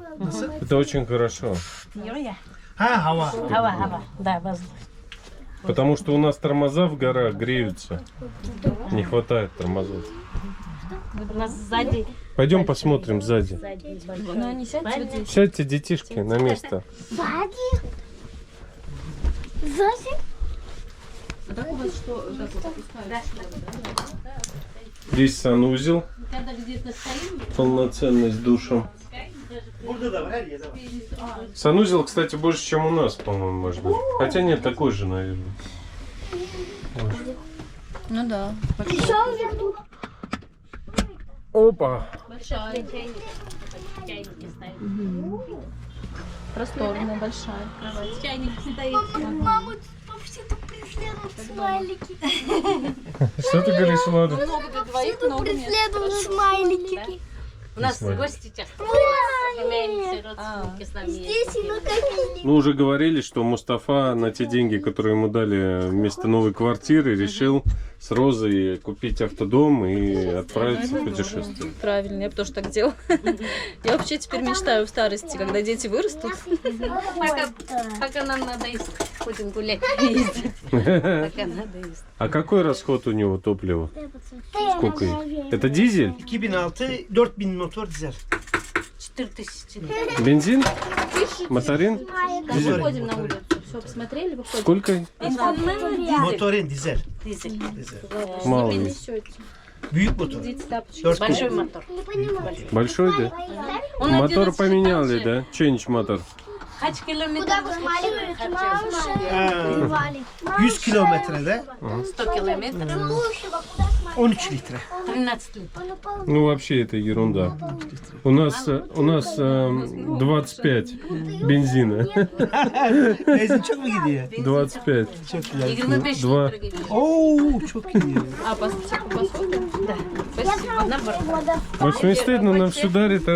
Это очень хорошо. Юрия? Ha hava. Хава. Да, воздух. Потому что у нас тормоза в горах греются. Не хватает тормозов. У нас сзади. Пойдем посмотрим сзади. Ну, они сядьте вот здесь. Сядьте, детишки, на место. Сзади? Сзади? А так у вас что? Так вот опускается? Здесь санузел, Когда где-то стоим, полноценный с душем. Burada da var, her yerde var. Санузел, кстати, больше, чем у нас, по-моему, может быть. Хотя нет, такой же, наверное. Ну да. Еще один тут. Опа! Большая. чайники ставим. Просторная, большая. Кровать. Чайник стоит. Маму все тут преследуют смайлики. Что ты говоришь, Влада? Много для двоих, Тут много места. преследуют смайлики. У нас Смотри. гости часто. Племянницы, родственники с нами есть. Здесь и на камине. Мы уже говорили, что Мустафа на те деньги, которые ему дали вместо новой квартиры, решил с Розой купить автодом и отправиться в путешествие. Правильно, я бы тоже так делала. Я вообще теперь мечтаю в старости, когда дети вырастут. Пока нам надо есть, ходим гулять, ездить. Пока надо есть. А какой расход у него топлива? Сколько? Это дизель? 2006 4000 motor dizel. 4000. Бензин? Моторин? Дизель? Выходим на улицу. Все, посмотрели, выходим. Сколько? Motorin dizel. Дизель. Dizel. Мало. Вы ведь. несете. Büyük motor. Здесь тапочки. Дорс Большой куб. мотор. Большой, да? Он Мотор 11 поменяли, шагов. да? Change мотор. Kaç kilometre? Куда вы смотрели? Ha, 100 kilometrede 100 километров. 13 litre. 13 литров. Ну, вообще это ерунда. У нас 25 бензина. Benzin çok mu gidiyor? 25. Çok güzel. 25 Два. литров. Oo çok iyi. А по посуду? Да. Спасибо. Наоборот. Может, не стыдно нам все дарит, а...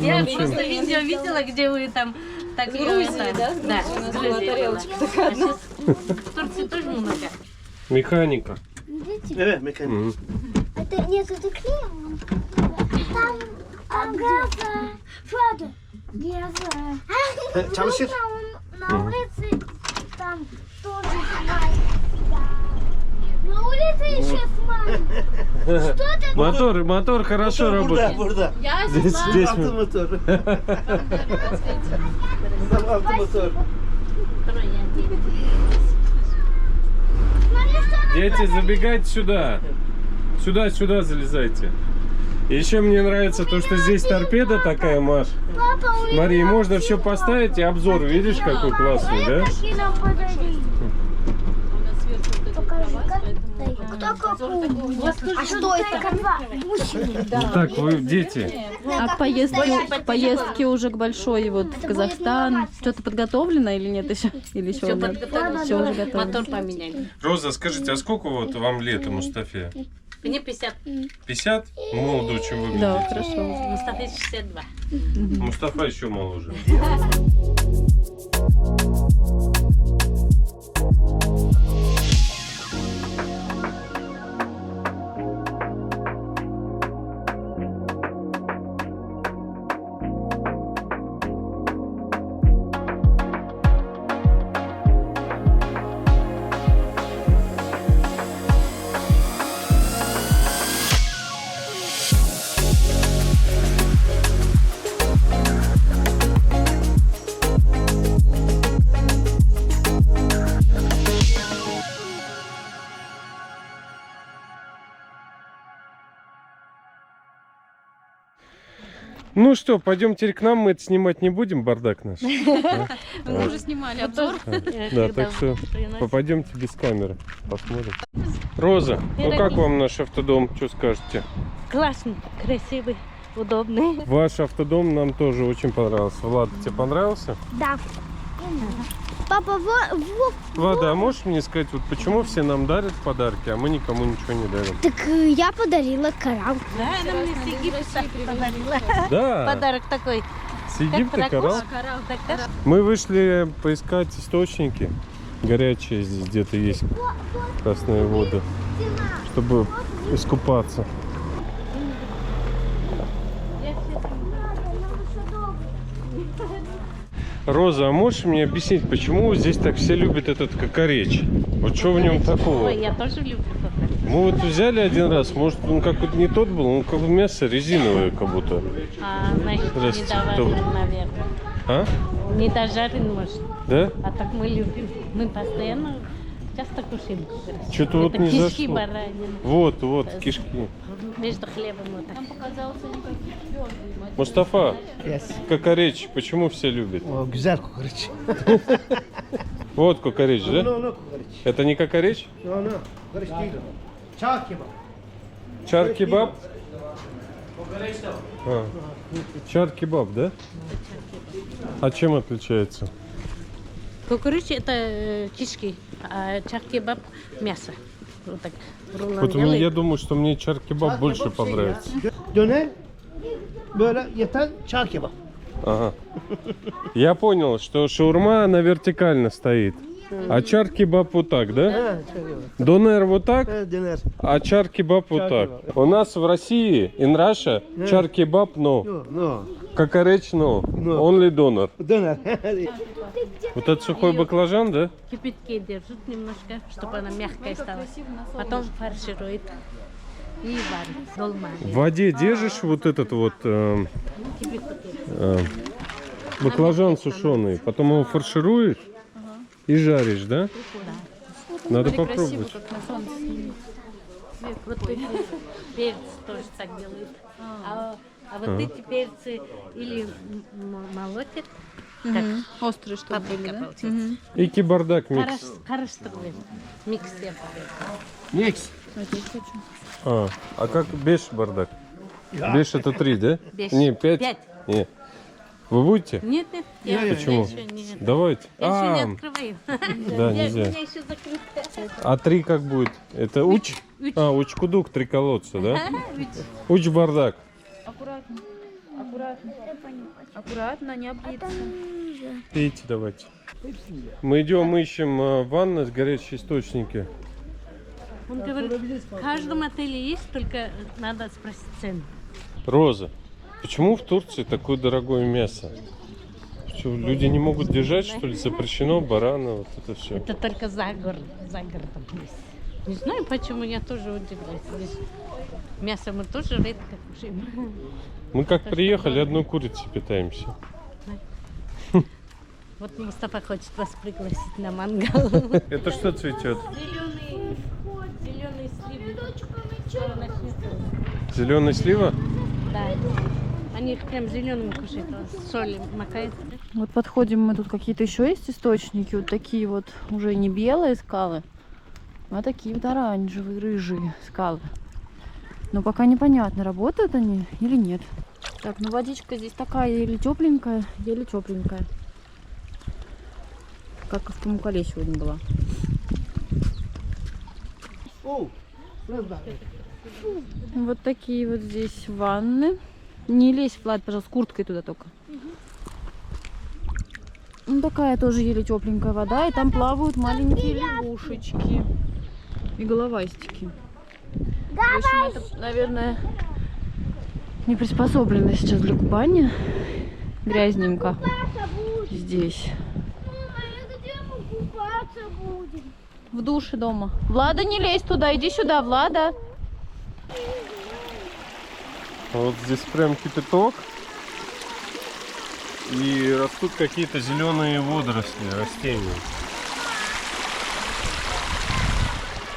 Я Ну, просто видео видела, где вы там так С Грузии, да? Да, У нас с была Грузии. тарелочка была. такая одна. В Турции тоже много. Механика. Evet mekanik. Мгм. Это нет, это клеем. Там газа. Фада. Газа. Çalışır. На улице там тоже смай. На улице еще смай. Что это? Мотор хорошо Burada, работает. burada. Я Здесь, сняла. здесь Altı мы. motor. Burada altı motor. Второй я делаю. Смотри, что Дети, забегайте сюда. Сюда залезайте. И еще мне нравится то, что здесь торпеда такая, Маш. папа у Смотри, можно все поставить и обзор, видишь, какой классный, да? какие нам подарили. У нас сверху вот эта Покажи-ка. кровать, Кто какой? А что это? Так, вы, дети, А поездки уже к большой вот в Казахстан. Что-то подготовлено или нет еще? Или еще Все нет? подготовлено. Всё уже готово. Мотор поменяли. Роза, скажите, а сколько вот вам лет, Мустафе? Мне 50. 50? Молодо очень выглядите. Да, хорошо. Мустафе 62. Мустафа еще моложе. Ну что, пойдем теперь к нам, мы это снимать не будем, бардак наш. Мы уже снимали обзор. Да, так что попадемте без камеры, посмотрим. Роза, ну как вам наш автодом, что скажете? Классный, красивый, удобный. Ваш автодом нам тоже очень понравился. Влад, тебе понравился? Да. Папа, вот. Влада, а можешь мне сказать, вот почему все нам дарят подарки, а мы никому ничего не дарим? Так я подарила коралл. Да, она мне с Египта подарила. Да, Подарок такой. с Египта коралл. Так, Мы вышли поискать источники. Горячие здесь где-то есть красные воды, чтобы искупаться. Роза, а можешь мне объяснить, почему здесь так все любят этот кокореч? Вот что в нем такого? Ой, я тоже люблю кокорич. Мы вот взяли один раз, может он какой-то не тот был, он как мясо резиновое как будто. А, значит, Здравствуйте. недоварен, наверное. А? Недожарен, может. Да? А так мы любим. Мы постоянно часто кушаем кокорич. Что-то вот Это не кишки зашло. баранины. Вот, кишки. Между хлебом вот так. Мустафа, Yes. кокореч, почему все любят? O güzel kokoreç. Вот кокореч, да? No kokoreç. Это не кокореч? No kokoreç değil o. Çağ kebap. Чар-кебаб? А, чар-кебаб, да? А чем отличается? Кукурич это кишки, а чар-кебаб мясо. Вот так. Рулон Вот делает. я думаю, что мне чар-кебаб больше понравится. Döner böyle yatan çağ kebap. Ага. Я понял, что шаурма она вертикально стоит. А чар-кебаб вот так, да? Ha, çağ kebap. Донер вот так, Ha, döner. а чар-кебаб вот так. Чар-кебаб. У нас в России, in Russia, чар-кебаб no. No. Кокореч no. No. Only донер. Döner. Вот это сухой баклажан, да? Кипятке держит немножко, чтобы она мягкая стала. Потом фарширует и варит. Долма. В воде держишь вот этот вот Кипятке. баклажан сушеный, потом его фаршируешь и жаришь, да? Надо Красиво, попробовать. как на солнце. цвет. Вот эти перец тоже так делают. А вот эти перцы или молотят, как Острые, чтобы были, паприка да? получается. İki bardak mix. Karıştırılıyor. Mix yapılıyor. Некс. Вот здесь хочу. А как беш бардак? Беш это 3, да? Беш. Не, 5? 5. Не. Вы будете? Нет, я Почему? еще не, Давайте. я еще не открываю. Да, нельзя. У меня еще закрыто. А 3 как будет? Это уч? Уч. Уч-кудук, 3 колодца, да? Уч. Уч-бардак. Аккуратно. Аккуратно. Аккуратно, не облиться. Пейте давайте. Мы идем, ищем ванны с горячие источники. Он говорит, в каждом отеле есть, только надо спросить цену. Роза, почему в Турции такое дорогое мясо? Что, люди не могут держать, что ли? Запрещено барана, вот это все. Это только за городом есть. Не знаю, почему, я тоже удивляюсь. Здесь мясо мы тоже редко кушаем. Мы как приехали, одной курицей питаемся. Вот Мустафа хочет вас пригласить на мангал. Это что цветет? Зеленые сливы. Зеленая слива? Да. Они их прям зеленым кушают, соль макают. Вот подходим, мы тут какие-то еще есть источники, вот такие вот уже не белые скалы, а такие вот оранжевые, рыжие скалы. Но пока непонятно, работают они или нет. Так, ну водичка здесь такая еле тепленькая, как и в Памукале сегодня была. Вот такие вот здесь ванны. Не лезь, Влад, пожалуйста, с курткой туда только. Ну, такая тоже еле тепленькая вода, и там плавают маленькие лягушечки и головастики. В общем, это, наверное, не приспособлено сейчас для купания. Грязненько здесь. В душе дома. Влада, не лезь туда, иди сюда, Влада. Вот здесь прям кипяток. И растут какие-то зеленые водоросли, растения.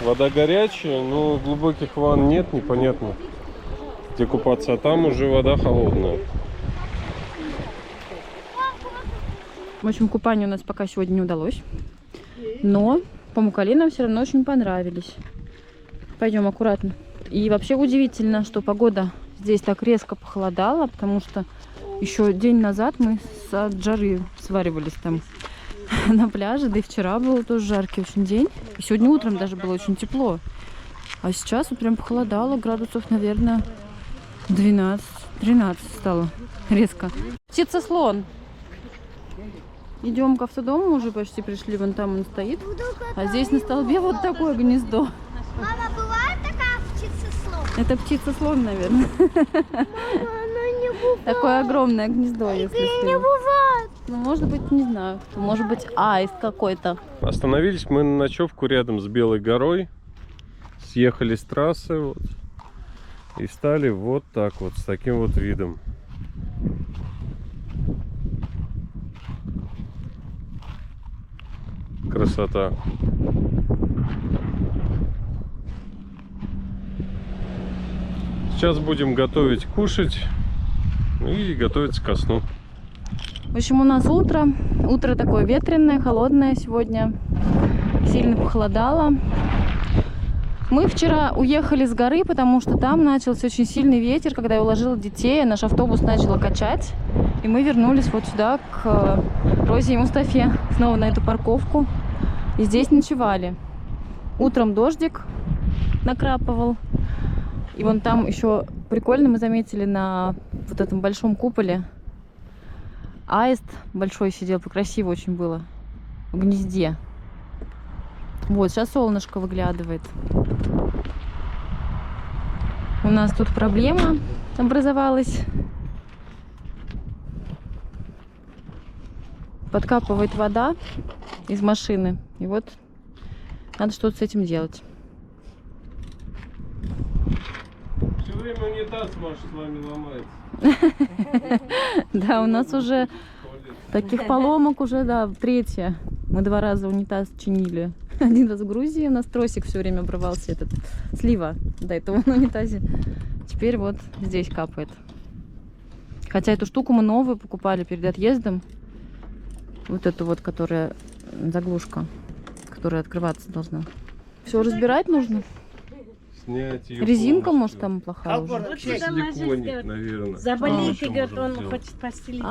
Вода горячая, но глубоких ванн нет, непонятно, где купаться. А там уже вода холодная. В общем, купание у нас пока сегодня не удалось. Но Памукале нам все равно очень понравились. Пойдем аккуратно. И вообще удивительно, что погода здесь так резко похолодала, потому что еще день назад мы от жары сваривались там на пляже, да и вчера был тоже жаркий очень день. И сегодня утром даже было очень тепло. А сейчас вот прям похолодало, градусов, наверное, 12-13 стало резко. Птица-слон. Идем к автодому, уже почти пришли, вон там он стоит. А здесь на столбе вот такое гнездо. Мама, бывает такая птица-слон? Это птица-слон, наверное. Мама, она не бывает. Такое огромное гнездо, если Не что. бывает. Ну, может быть, не знаю. Может быть, аист какой-то. Остановились мы на ночевку рядом с Белой горой. Съехали с трассы вот, и стали вот так вот, с таким вот видом. Красота. Сейчас будем готовить кушать и готовиться ко сну. В общем, у нас утро. Утро такое ветреное, холодное сегодня. Сильно похолодало. Мы вчера уехали с горы, потому что там начался очень сильный ветер. Когда я уложила детей, наш автобус начало качать. И мы вернулись вот сюда, к Розе и Мустафе. Снова на эту парковку. И здесь ночевали. Утром дождик накрапывал. И вон там еще прикольно мы заметили на вот этом большом куполе. Аист большой сидел, красиво очень было. В гнезде. Вот, сейчас солнышко выглядывает. У нас тут проблема образовалась. Подкапывает вода из машины. И вот надо что-то с этим делать. Все время унитаз, Маша, с вами ломается. Да, у нас уже таких поломок уже, да, третья. Мы 2 раза унитаз чинили. Один раз в Грузии у нас тросик все время обрывался, этот слива до этого на унитазе. Теперь вот здесь капает. Хотя эту штуку мы новую покупали перед отъездом. Вот эту вот, которая заглушка, которая открываться должна. Все разбирать нужно. Снять ее Резинка, полностью. может, там плохая уже. Вот Это сюда ложись, силиконик, говорит. наверное. Заболит, Что и говорит, можем он сделать? хочет постелить.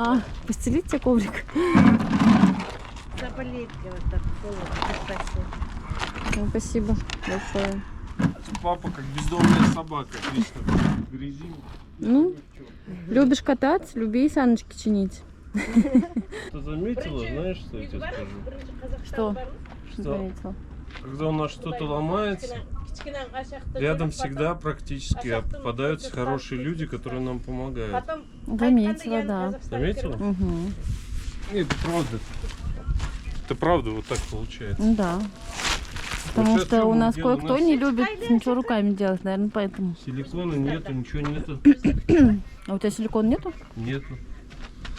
Постелить тебе коврик? Заболеет, говорит, от холода. Спасибо. Спасибо большое. Папа как бездомная собака, вечно в грязи. Ну, любишь кататься, люби и саночки чинить. Ты заметила, знаешь, что я тебе скажу? Что? Что? Заметила. Когда у нас что-то ломается, рядом всегда практически попадаются хорошие люди, которые нам помогают. Заметила, да. Заметила? Угу. Нет, это правда. Это правда вот так получается. Ну да. Потому Вот что это у нас дело, кое-кто у нас не любит ничего руками делать, наверное, поэтому. Силикона нету, ничего нету. А у тебя силикона нету? Нету.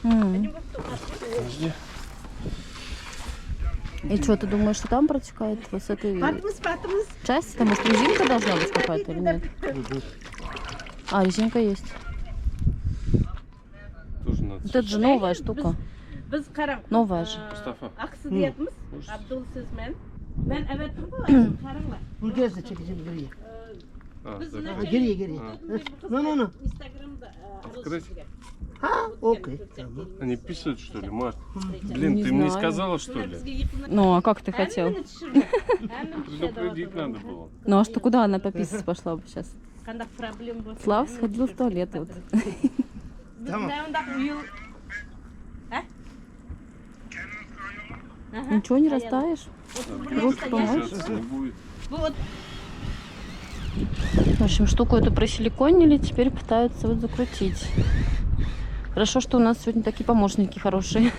Подожди. И что, ты думаешь, что там протекает вот с этой части? Там, может, резинка должна быть какая-то или нет? А, резинка есть. Тоже надо. Вот это же новая штука. Biz qarang. Новая же. Mustafa. Aqsi deyapmiz. Abdul sizman. Men evet qaranglar. Bu gözle çekeceğim geriye. А, Biz так. Ha, geriye geriye. No. Instagram'da Открыть? Ha, okey. Tamam. Они писают, что ли, Март? Блин, Не ты мне знаю. сказала, что ли? Ну, а как ты хотел? Предупредить надо было. Ну, а что, куда она пописать пошла бы сейчас? Qanday problem bo'lsa. Слав сходил в туалет. Вот. Tamam. Ничего не растаешь? Руки помоешь? Сейчас не будет. В общем, штуку эту просиликонили, теперь пытаются вот закрутить. Хорошо, что у нас сегодня такие помощники хорошие.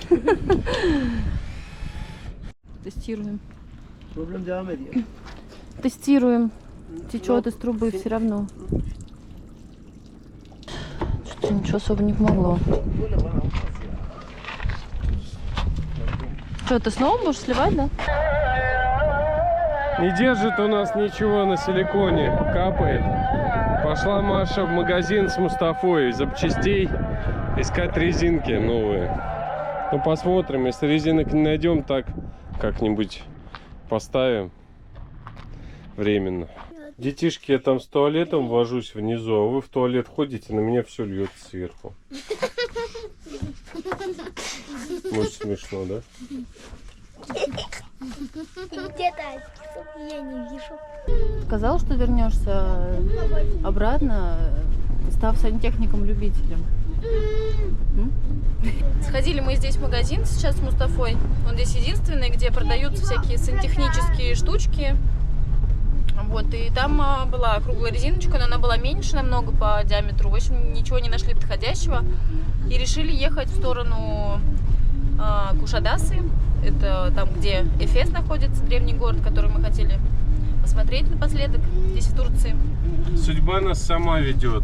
Тестируем. Problem devam ediyor. Тестируем. Течет из трубы все равно. Что-то ничего особо не помогло. Что, ты снова будешь сливать, да? Не держит у нас ничего на силиконе, капает. Пошла Маша в магазин с Мустафой запчастей искать резинки новые. Ну посмотрим, если резинок не найдем, так как-нибудь поставим временно. Детишки, я там с туалетом вожусь внизу, а вы в туалет ходите, на меня все льется сверху. Может смешно, да? Где-то, чтобы я не вижу. Сказал, что вернешься обратно, став сантехником-любителем. Сходили мы здесь в магазин сейчас с Мустафой. Он здесь единственный, где продаются всякие сантехнические штучки. Вот, и там была круглая резиночка, но она была меньше намного по диаметру. В общем, ничего не нашли подходящего. И решили ехать в сторону Кушадасы. Это там, где Эфес находится, древний город, который мы хотели посмотреть напоследок здесь, в Турции. Судьба нас сама ведет.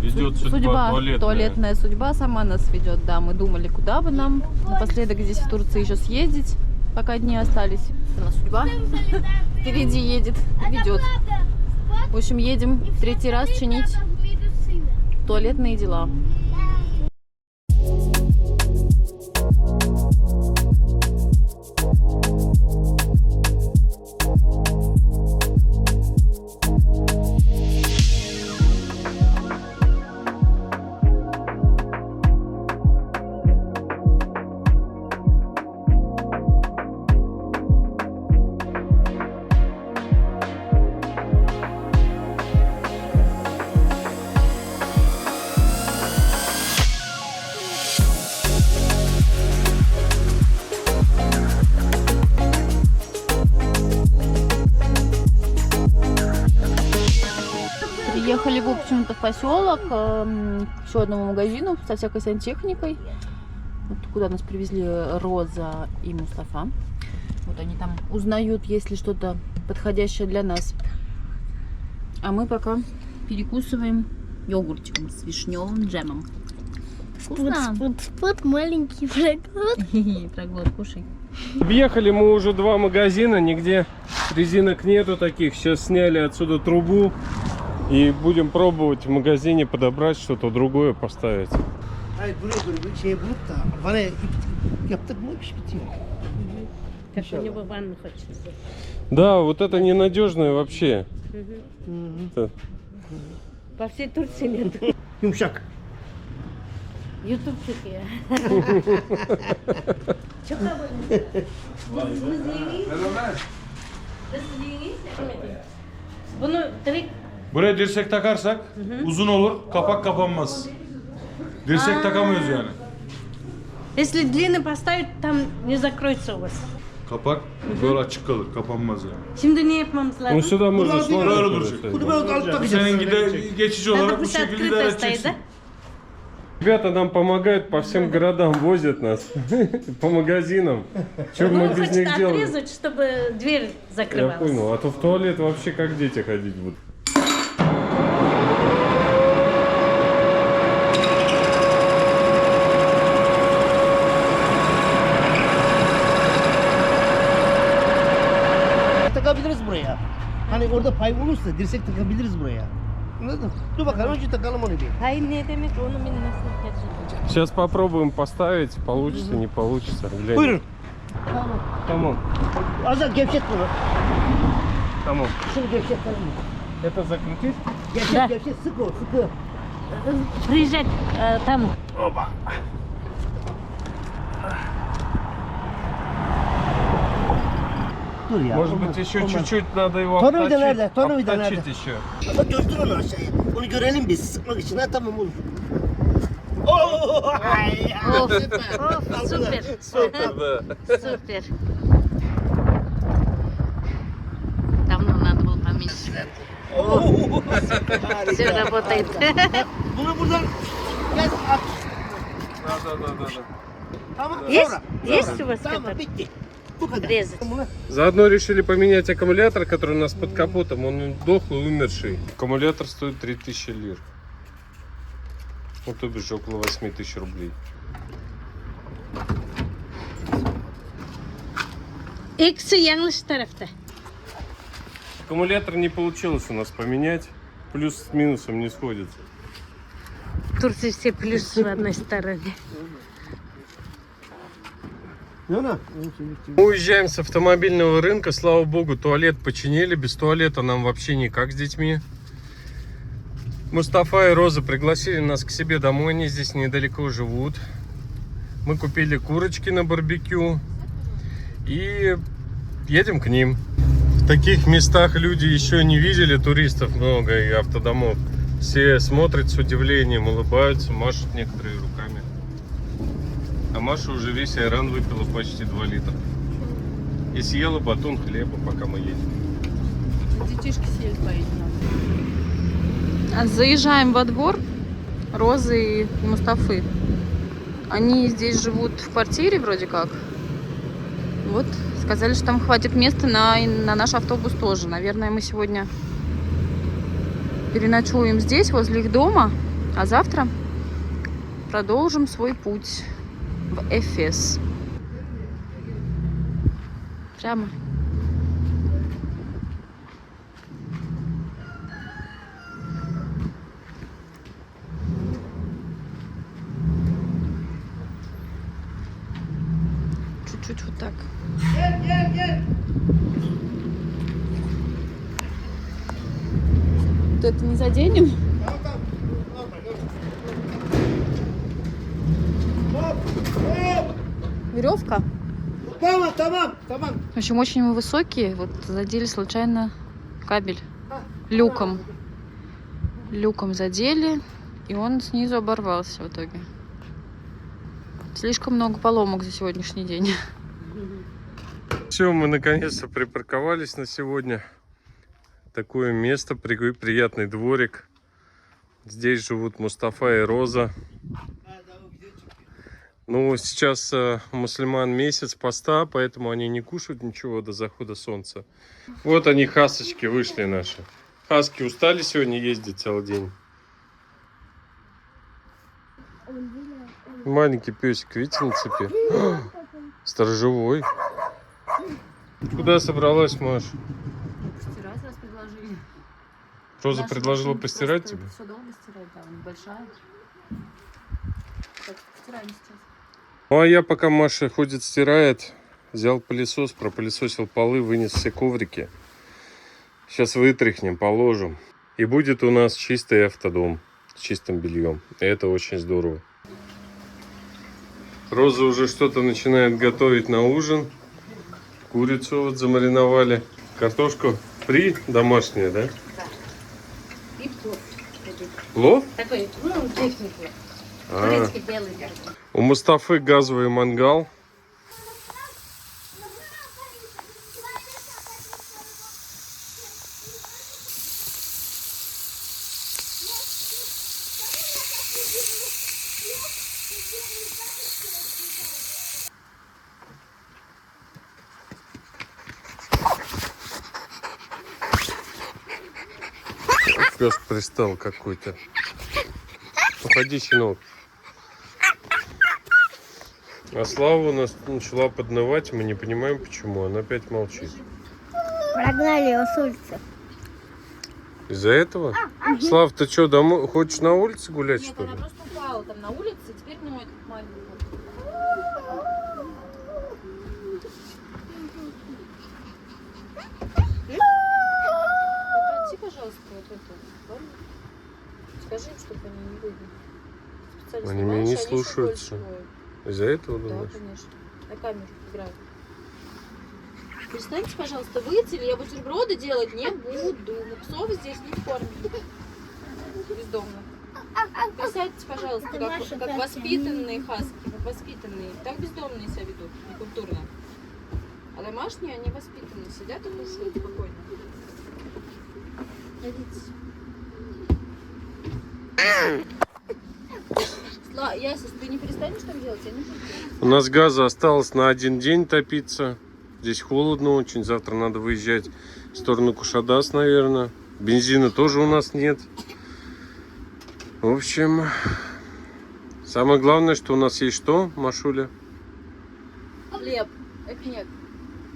Ведет судьба Туалетная судьба сама нас ведет, да. Мы думали, куда бы нам напоследок здесь, в Турции, еще съездить, пока дни остались. У нас судьба впереди едет, ведет. В общем, едем в третий раз чинить туалетные дела. Приехали, в общем-то, в поселок к еще одному магазину со всякой сантехникой. Вот куда нас привезли Роза и Мустафа. Вот они там узнают, есть ли что-то подходящее для нас. А мы пока перекусываем йогуртиком с вишневым джемом. Вкусно? Спут, маленький проглот. Проглот, кушай. Объехали мы уже 2 магазина, нигде резинок нету таких. Сейчас сняли отсюда трубу и будем пробовать в магазине подобрать что-то другое поставить. Hayır buraya böyle bir şey bulup da bana ip yaptık mı iş bitiyor. Как у него ванну хочется. Да, вот это ненадежное вообще. Это- По всей Турции нет. Yumuşak. Ютубчик я. Çok Bunu direkt Buraya dirsek takarsak uzun olur, kapak kapanmaz. Dirsek takamıyoruz yani. если длинный поставить, там не закроется у вас. Kapak böyle açık kalır, kapanmaz yani. Şimdi ne yapmamız Ну lazım? сюда можно Burada шланг böyle просто duracak. Bunu ставить. böyle alıp takacağız. Senin geçici Надо olarak bu пусть şekilde открыто idare стоит, edeceksin. да? Ребята нам помогают, по всем городам возят нас по магазинам. Что мы Ну, без хочет них делаем? отрезать, чтобы дверь Я закрывалась. понял. А то в туалет вообще как дети ходить будут. Takabiliriz buraya. Hani orada pay olursa dirsek takabiliriz buraya. Anladın mı? Dur bakalım önce takalım onu bir. Hayır ne demek onu benim nasıl yapacağım? Сейчас попробуем поставить, получится, не получится. Глянь. Buyurun. Tamam. Azar gevşet bunu. Tamam. Şunu gevşet tamam mı? Это закрутить? Gevşet gevşet sık o sıkı. Приезжать там. Dur ya. Может olmaz, быть еще olmaz. чуть-чуть надо его Tornavida обточить, nerede? Tornavida обточить nerede? еще. Ama götür onu aşağıya. Onu görelim biz sıkmak için. Ha tamam olur. Oo! Ay, О, супер. Да. Супер. Давно надо было поменьше. Все работает. Bunu buradan gel at. Да. Tamam Есть? sonra. Есть у вас Tamam это? bitti. Bu kadar. Резать. Bunu Заодно решили поменять аккумулятор, который у нас под капотом. Он дохлый, умерший. Аккумулятор стоит 3000 лир. Ну, то бишь около 8000 рублей. Eksi yanlış tarafta. Аккумулятор не получилось у нас поменять. Плюс с минусом не сходится. В Турции все плюсы в одной стороне. ne ne? Мы уезжаем с автомобильного рынка. Слава богу, туалет починили. Без туалета нам вообще никак с детьми. Мустафа и Роза пригласили нас к себе домой. Они здесь недалеко живут. Мы купили курочки на барбекю. И едем к ним. В таких местах люди еще не видели туристов много и автодомов. Все смотрят с удивлением, улыбаются, машут некоторые руками. А Маша уже весь айран выпила почти 2 литра. И съела батон хлеба, пока мы едем. Детишки съели твои. Заезжаем во двор Розы и Мустафы. Они здесь живут в квартире вроде как. Вот, сказали, что там хватит места на наш автобус тоже. Наверное, мы сегодня переночуем здесь, возле их дома, а завтра продолжим свой путь в Эфес. Прямо. Чуть-чуть вот так. Вот это не заденем? Веревка? Tamam tamam tamam. В общем, очень мы высокие. Вот задели случайно кабель люком. Люком задели, и он снизу оборвался в итоге. Слишком много поломок за сегодняшний день. Все, мы наконец-то припарковались на сегодня. Такое место, приятный дворик. Здесь живут Мустафа и Роза. Ну, сейчас у мусульман месяц поста, поэтому они не кушают ничего до захода солнца. Вот они, хасочки, вышли наши. Хаски устали сегодня ездить целый день. Маленький песик, видите, на цепи? Сторожевой. Куда собралась, Маш? Постирать раз предложили. Роза Наша предложила машинка постирать просто тебе? Все долго стирать, да, она большая. Так, постираем сейчас. Ну а я, пока Маша ходит, стирает, взял пылесос, пропылесосил полы, вынес все коврики. Сейчас вытряхнем, положим. И будет у нас чистый автодом с чистым бельем. И это очень здорово. Роза уже что-то начинает готовить на ужин. Курицу вот замариновали. Картошку фри домашняя, да? И плов. Плов? Такой, техник. А, Турецкий белый. у Мустафы газовый мангал. Пес пристал какой-то. Уходи, щенок. А Слава у нас начала поднывать, мы не понимаем почему, она опять молчит. Прогнали его с улицы. Из-за этого? Слав, ты что, домой хочешь на улице гулять, Нет, что ли? она просто упала там на улице, теперь ноет маленькую. Попроси, пожалуйста, вот эту. Ладно? Скажи, чтобы они не выгнали. Специально Они меня не снимаешь, они ещё слушаются. больше воют. Из-за этого, Да, думаешь? конечно. На камеру играют. Перестаньте, пожалуйста, выйти, или я бутерброды делать не буду. Но псов здесь не кормят. Бездомно. Присядьте, пожалуйста, как воспитанные хаски, как воспитанные. Так бездомные себя ведут, некультурно. А домашние, они воспитанные, сидят и кушают спокойно. Садитесь. Ясис, ты не перестанешь там делать? Я не буду. У нас газа осталось на 1 день топиться. Здесь холодно очень, завтра надо выезжать в сторону Кушадас, наверное. Бензина тоже у нас нет. В общем, самое главное, что у нас есть что, Машуля? Хлеб. Это нет.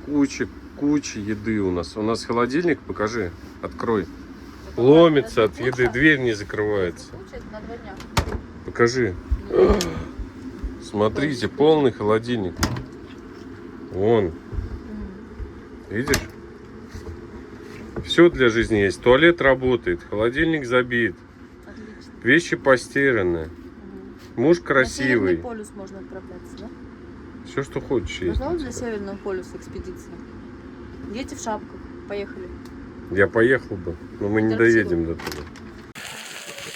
Куча еды у нас. У нас холодильник, покажи, открой. Ломится от еды, дверь не закрывается. Получается на 2 дня. Покажи. Смотрите, полный холодильник. Вон. Видишь? Все для жизни есть. Туалет работает, холодильник забит. Отлично. Вещи постираны. Муж На красивый. Северный полюс можно отправляться, да? Все, что хочешь есть. Пожалуйста, для Северного полюса экспедиция. Дети в шапках. Поехали. Я поехал бы, но мы не Красиво. доедем до туда.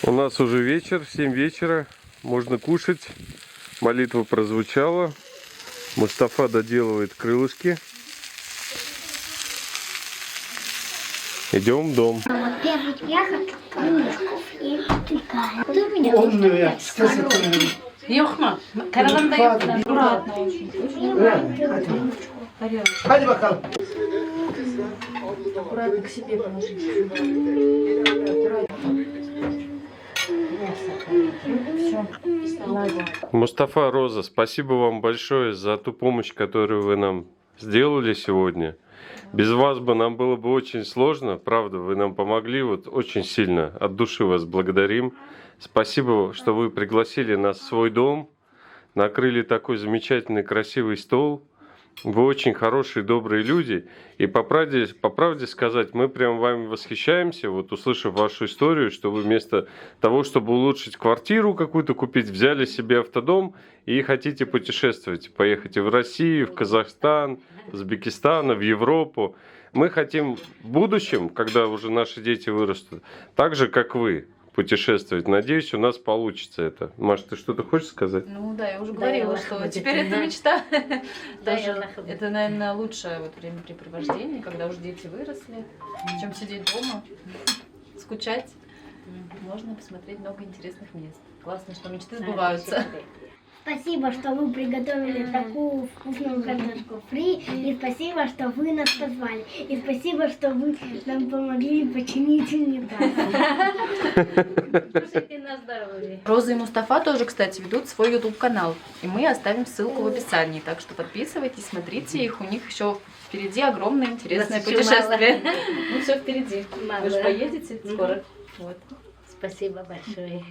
У нас уже вечер, 7 вечера. Можно кушать. Молитва прозвучала. Мустафа доделывает крылышки. Идем в дом. Первый ягод, камешков и тыкаю. Ты меня Olmuyor ya. Yok mu? Karavanda yok mu? Аккуратно очень. Hadi bakalım. Аккуратно к себе положи. Мустафа, Роза, спасибо вам большое за ту помощь, которую вы нам сделали сегодня. Без вас бы нам было бы очень сложно, правда, вы нам помогли вот очень сильно. От души вас благодарим. Спасибо, что вы пригласили нас в свой дом, накрыли такой замечательный красивый стол. Вы очень хорошие, добрые люди. И по правде сказать, мы прям вами восхищаемся, вот услышав вашу историю, что вы вместо того, чтобы улучшить квартиру какую-то купить, взяли себе автодом и хотите путешествовать. Поехать и в Россию, в Казахстан, в Узбекистан, в Европу. Мы хотим в будущем, когда уже наши дети вырастут, так же, как вы, путешествовать. Надеюсь, у нас получится это. Маш, ты что-то хочешь сказать? Ну да, я уже Да, говорила, я что лохматик, теперь это да. мечта. Да, я Тоже лохматик. это, наверное, лучшее вот времяпрепровождение, когда уже дети выросли, чем сидеть дома, скучать. Можно посмотреть много интересных мест. Классно, что мечты сбываются. Спасибо, что вы приготовили такую вкусную картошку фри. И спасибо, что вы нас позвали. И спасибо, что вы нам помогли починить унитаз. Кушайте на здоровье. Роза и Мустафа тоже, кстати, ведут свой YouTube-канал. И мы оставим ссылку в описании. Так что подписывайтесь, смотрите их. У них еще Впереди огромное интересное Нас еще путешествие. мало. Ну, все впереди. Вы же Мало. поедете скоро. Вот. Спасибо большое.